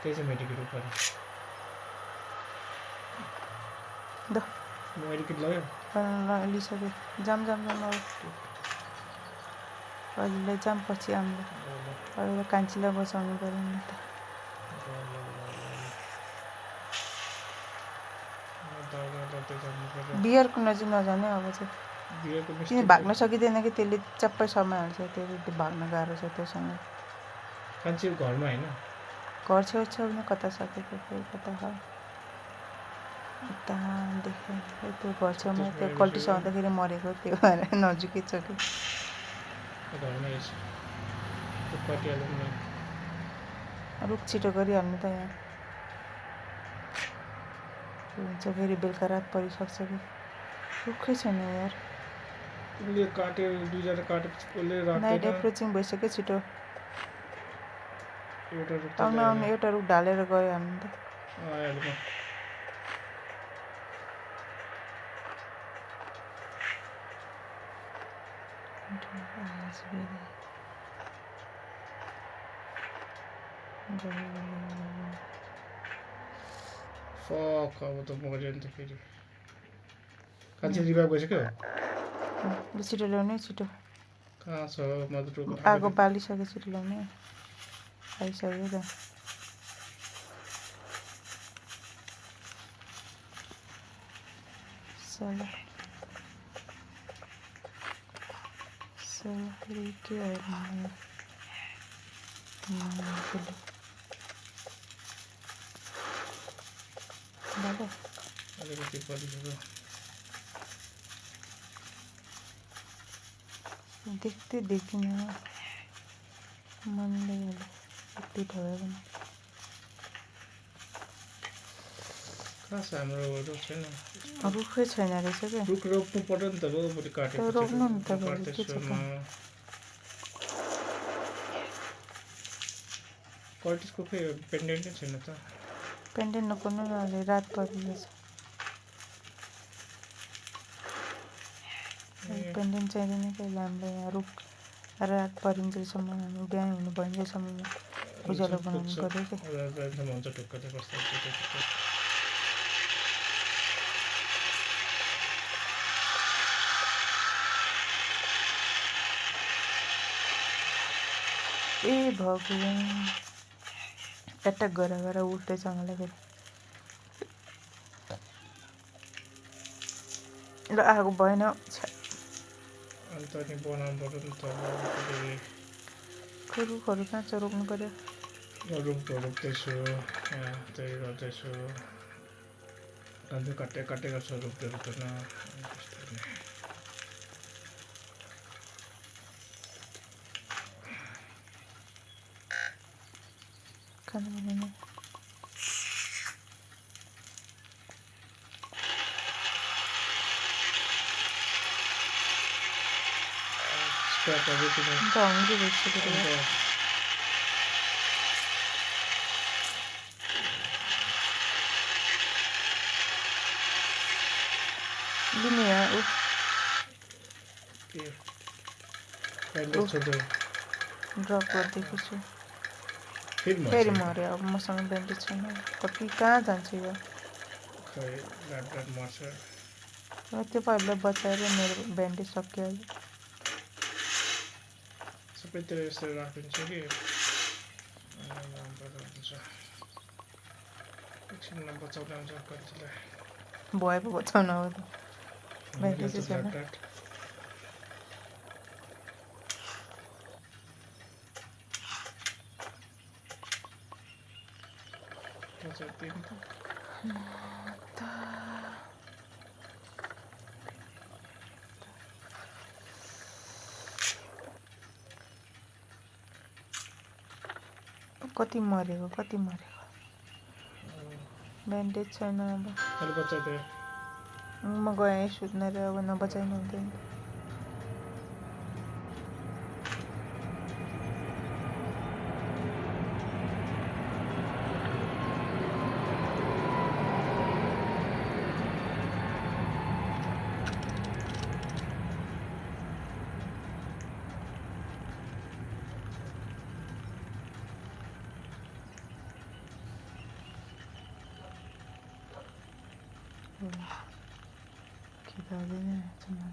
त्यही चाहिँ मेडिकेट पऱ्यो द म अलिकति लाग्यो लिइसक्यो जाम अब अहिले जाम पछि हाम्रो अहिले कान्छीलाई बचाउनु पऱ्यो नि त बियरको नजिक नजाने अब चाहिँ किन भाग्न सकिँदैन कि त्यसले चप्पै समाइहाल्छ त्यो भाग्न गाह्रो छ त्योसँग कान्छी घरमा होइन घर छेउछाउमा कता सकेको फेरि कता छ उतादेखि त्यो घर छेउमा त्यो कल्टिस आउँदाखेरि मरेको त्यो भएर नजिकै छ कि रुख छिटो गरिहाल्नु त यहाँ हुन्छ फेरि बेलुका रात परिसक्छ कि रुखै छैन यार उसले काटेर दुईजना काटेपछि कसले नाइट राख्दैन एप्रोचिङ भइसक्यो छिटो एउटा रुख त आउनु एउटा रुख ढालेर गइहाल्नु त आइहाल्यो फक अब त मर्यो नि त फेरि कान्छी रिभाइभ भइसक्यो छिटो ल्याउने छिटो कहाँ छ मधुरो आगो बालिसक्यो छिटो ल्याउने आइसक्यो त चलो फेरि के अलिकति परिसक्यो देख्दै देखिनँ मनले यति ठगयो भने कहाँ छ हाम्रो रुख छैन रुखै छैन रहेछ क्या रुख रोप्नु पर्यो नि त भोलि काटेको रोप्नु नि त कल्टिसको के पेन्डेन्टै छैन त पेन्डेन्ट नपर्नु न अहिले रात परिरहेछ पेन्डेन्ट चाहिँदैन कहिले हामीलाई यहाँ रुख रात परिन्जेलसम्म हामी बिहान हुनु भइन्जेलसम्म उज्यालो बनाउनु पऱ्यो क्या ए भगवान् एट्याक गरेर उठ्दैछ मलाई फेरि ल आगो भएन अन्त नि बनाउनु पर्यो नि त रुखहरू कहाँ छ रोप्नु पऱ्यो रुख रोप्दैछु यहाँ त्यही गर्दैछु काटेको छ रुख्दै रुख्दैन खानु बनाउनु हङ्ग्री भइसक्यो लिने यहाँ ड्रप गरिदिएको छु फेरि मऱ्यो अब मसँग ब्यान्डेज छैन कति कहाँ जान्छ यो त्यो पहिला बचाएर मेरो ब्यान्डेज सक्यो अहिले सबैतिर यस्तो राखिदिन्छ कि एकछिनमा बचाउँदा हुन्छ कतिलाई भयो पो बचाउनु अब त ब्यान्डेज छैन कति मरेको ब्यान्डेज छैन अब म गएँ सुत्न र अब नबचाइनु हुँदैन 기다리네 정말.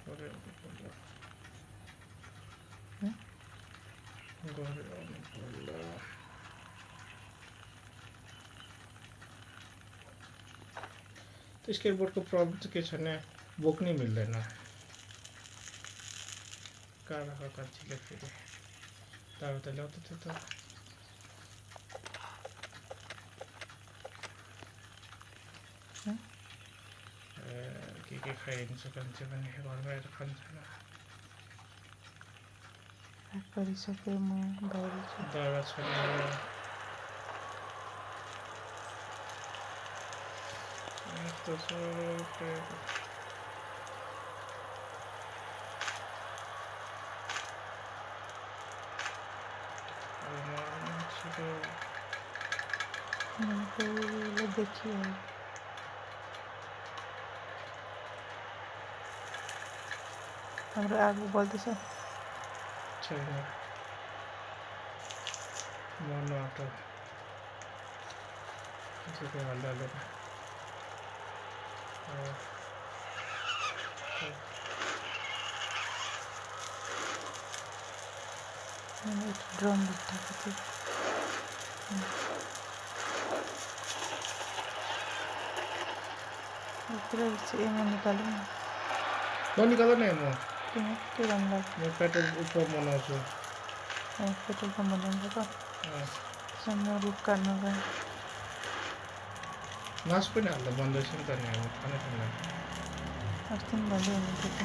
거래 몰라. 응? 거래 몰라. तो स्केटबोर्ड को प्रॉब्लम तो के छैन बोक नहीं मिल्दैन कहाँ रख कान्छीले फेरि तार त ल्याउँदै थियो त 응? के खाइदिन्छ कान्छी पनि घरमा आएर खान्छन् गरिसकेँ म बाहिर छु। दावा छैन यस्तो सबै मैले देखियो हाम्रो आगो बल्दैछ। छैन मन आँटो त्यसको हाल्दा मैले ड्रम भित्ताको थिएँ। यत्रो एमो निकालौँ न। ननिकाल न म किन के गर्नु लाग्यो? म पेट्रोल ऊपर बनाउँछु पेट्रोल पम्प बनाउनु त त्यसमा रुख काट्नु गयो। मास पनि हाल्दा बन्दैछ नि त नि हामी खाना खाना अस्ति पनि भन्दै हुनुहुन्थ्यो त।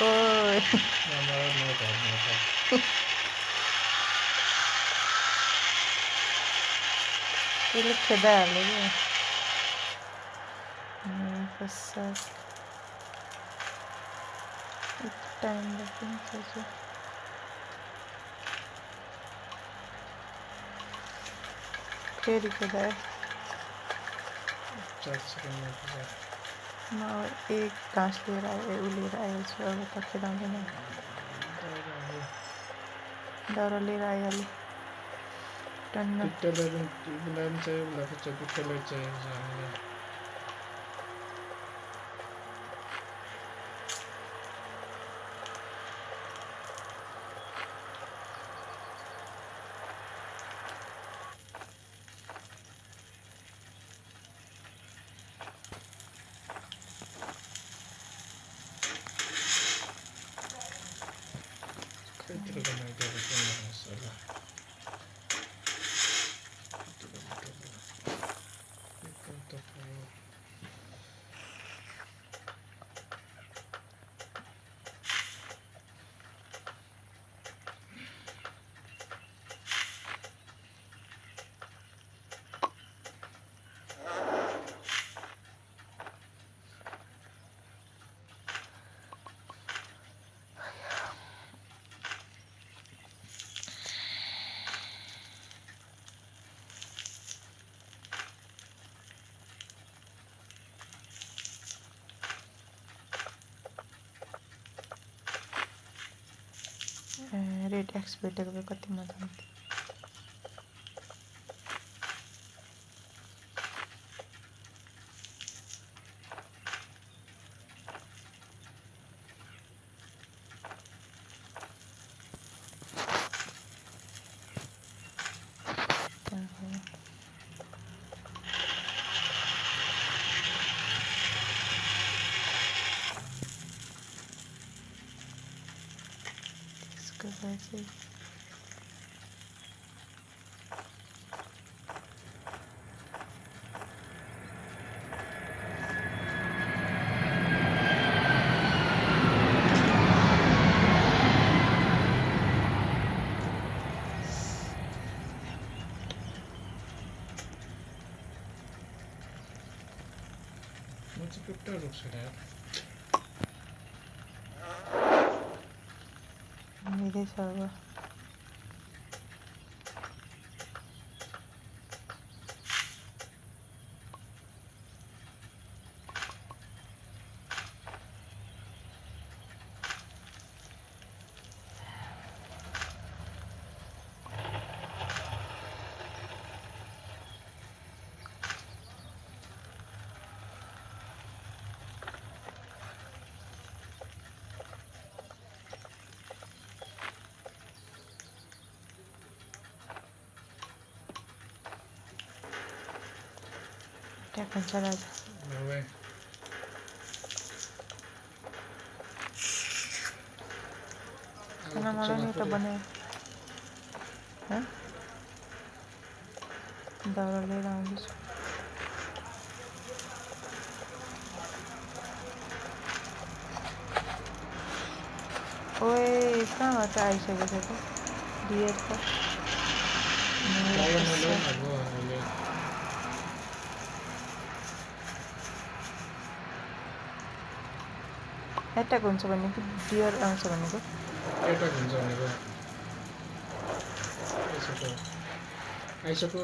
ओइ त्यसले खेदाइहाल्यो क्या मेरो पश्चात यति टाइम लाग्यो नि सोच्यो। फेरि खेदायो। म अब एक घाँस लिएर आयो ऊ लिएर आएको छु अब त खेदाउँदैन। दाउरा लिएर आइहाल्यो टन्न। रेड एक्स भेटेको भए कति मजा आउँथ्यो। त्यसको बाद चाहिँ मेरै छ अब। ट्याक्न चलाएर नभए खाना मलाई नि एउटा बनायो दाउरा लिएर आउँदैछु ओए कहाँबाट आइसकेको छ त डियर त एट्याक हुन्छ भनेको डियर आउँछ भनेको एट्याक हुन्छ भनेको आइसक्यो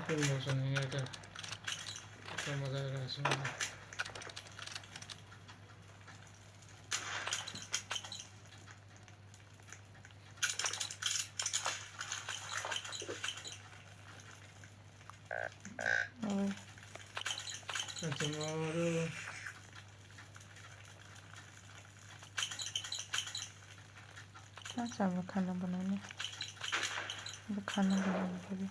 कुन मौसम यहाँ त मजा आइरहेको छ tomorrow कहाँ छ हाम्रो खाना बनाउने खाना बनाउनु पर्यो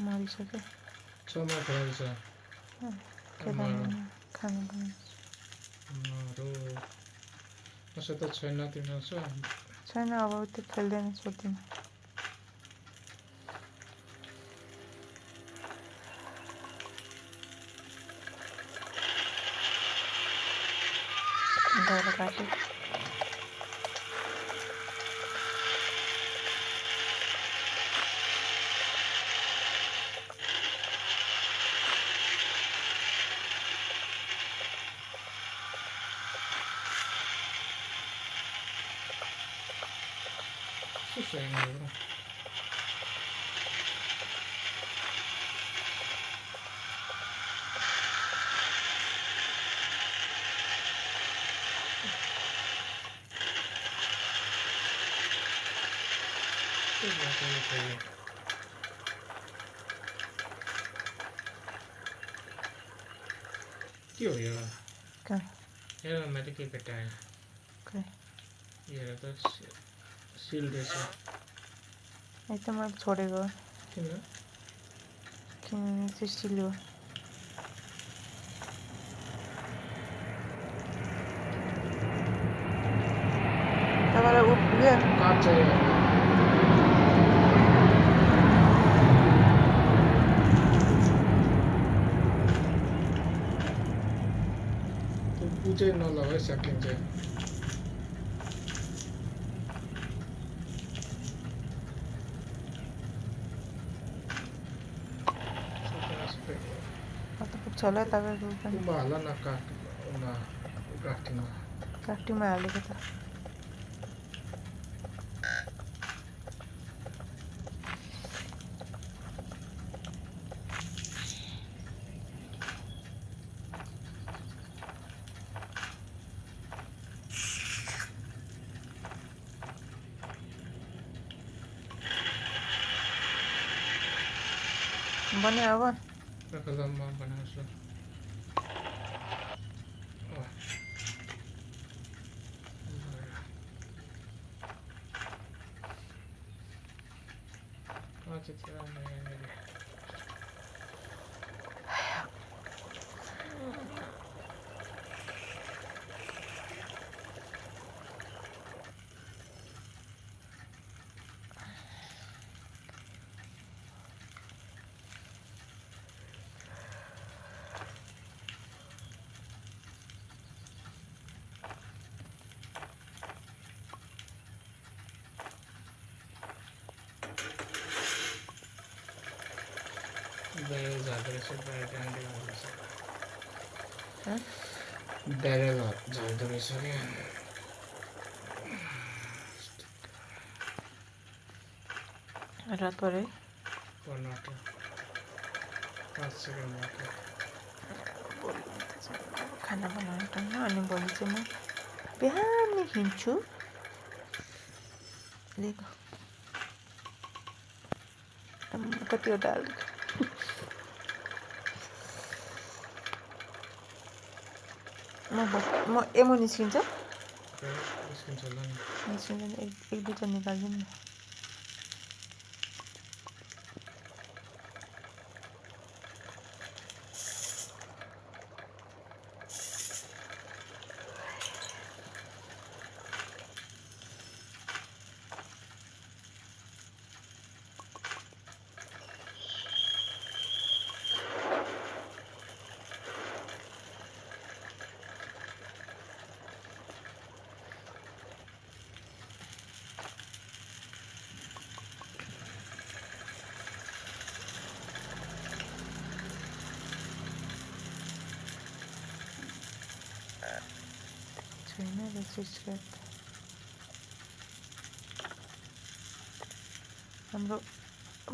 मरिसक्यो छमा खुवाउँछ खाना बनाउनु कसै त छैन तिम्रो छैन अब त्यो खेल्दैन छोड्दिन दाउरा काट्यो Sustainable. के हो यो हेर मैले के भेटाएँ हेर त सिल रहेछ एकदम मैले छोडेको किन चाहिँ सिल हो तपाईँलाई उयो काट्छ पुचै नलगाइ सकिन्छ होला तपाईँको पनि हाल न काटीमा हालेको त बन्यो अब रकदममा बनाउँछु Barrel झाँदो रहेछ ब्यारेल झाँदो रहेछ क्या रात पऱ्यो पर्न 5 सेकेन्ड मात्र खाना बनाउने टाइममा अनि भोलि चाहिँ म बिहानै हिँड्छु कतिवटा म एमो निस्किन्छ निस्किन्छ एक दुईवटा निकालिदिउँ न छैन रेजिस्टर हाम्रो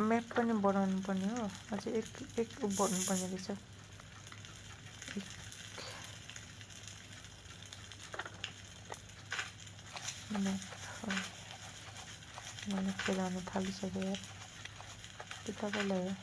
म्याप पनि बनाउनु पर्ने हो अझै एक बनाउनु पर्ने रहेछ मैले खेलाउनु थालिसकेँ यार त्यो तपाईँलाई हो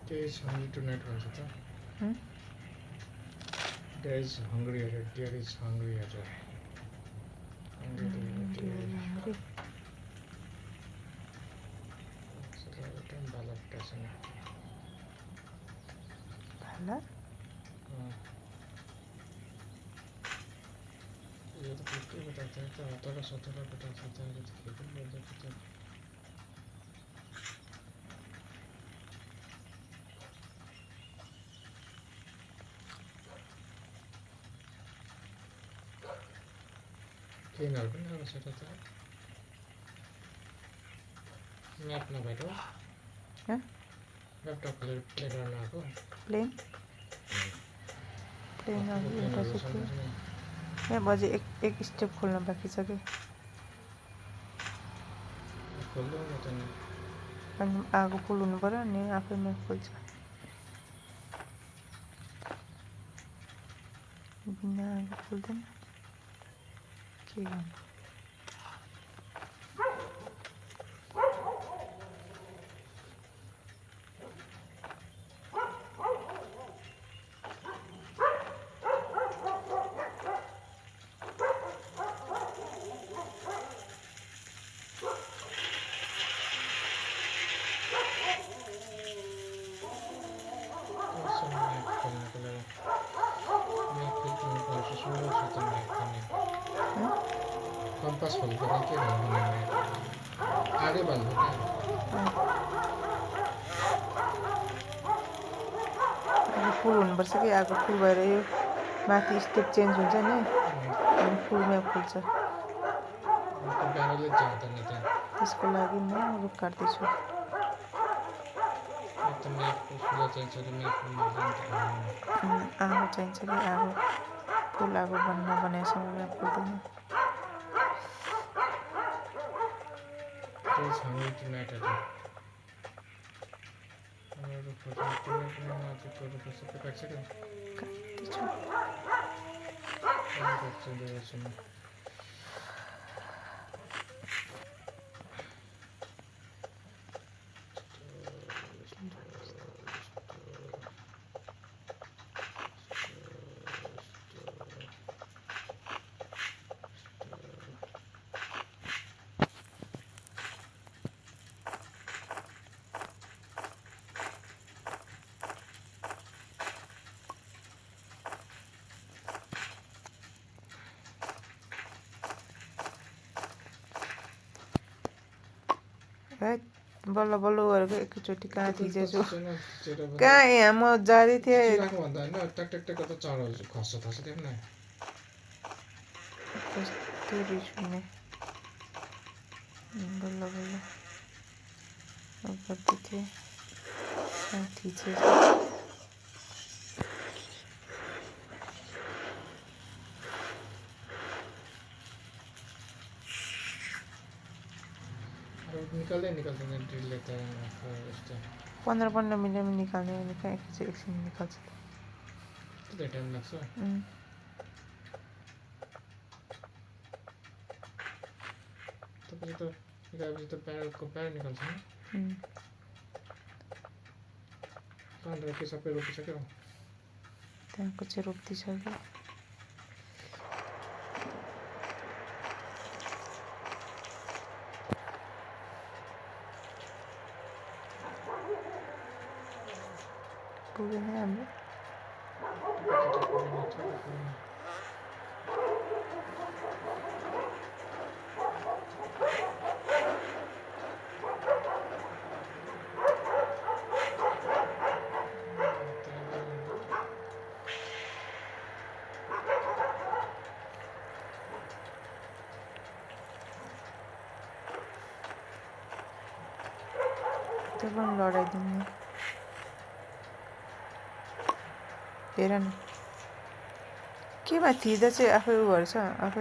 Dad's hungry tonight also ta. Dad's hungry aja. Dad is hungry aja. Hungry. Sekarang kan balap kasih. Balap? ये तो कुछ भी बताते हैं तो आता का सतरा बता सकता है तो खेल बोल सकता है Kaya nga ba na sa tata? Ngap na ba ito? Huh? Laptop play na ako. Play? Play na ako. मैं बजे एक स्टेप खोल्न बाँकी छ कि अनि आगो फुल हुनु पर्यो अनि आफै म्याप खोल्छ बिना आगो खोल्दैन के गर्नु कंपास खोल कर के आगे बंद होता है फुल हुनुपर्छ कि आगो फुल भएर यो माथि स्टेप चेन्ज हुन्छ नि अनि फुल म्याप खोल्छ त्यसको लागि म रुख काट्दैछु आगो चाहिन्छ कि आगो फुल आगो बनाएसम्म map खोल्दैन Dad's hungry tonight aja. Aduh, है बल्ल बल्ल गरेको एकैचोटि कहाँ थिचेछु छिचेर कहाँ यहाँ म जाँदै थिएँ चिराको भन्दा होइन ट्याक ट्याक ट्याक गर्दा चढाउँछु खस्छ थस्छ देख्न कस्तो रिस उठ्ने बल्ल बल्ल गर्दै थिएँ कहाँ थिचेछु निकाल्दैन ड्रिलले त यस्तो 15 मिनटमा निकाल्ने भने कहाँ एकछिन निकाल्छ त्यति टाइम लाग्छ तपाईँ त निकालेपछि त प्याड निकाल्छ नि कहाँ के सबै रोपिसक्यो त्यहाँको चाहिँ रोपिदिइसक्यो पुगेन हाम्रो त्यो पनि लडाइदिने हेर न केमा थिच्दा चाहिँ आफै उ गर्छ आफै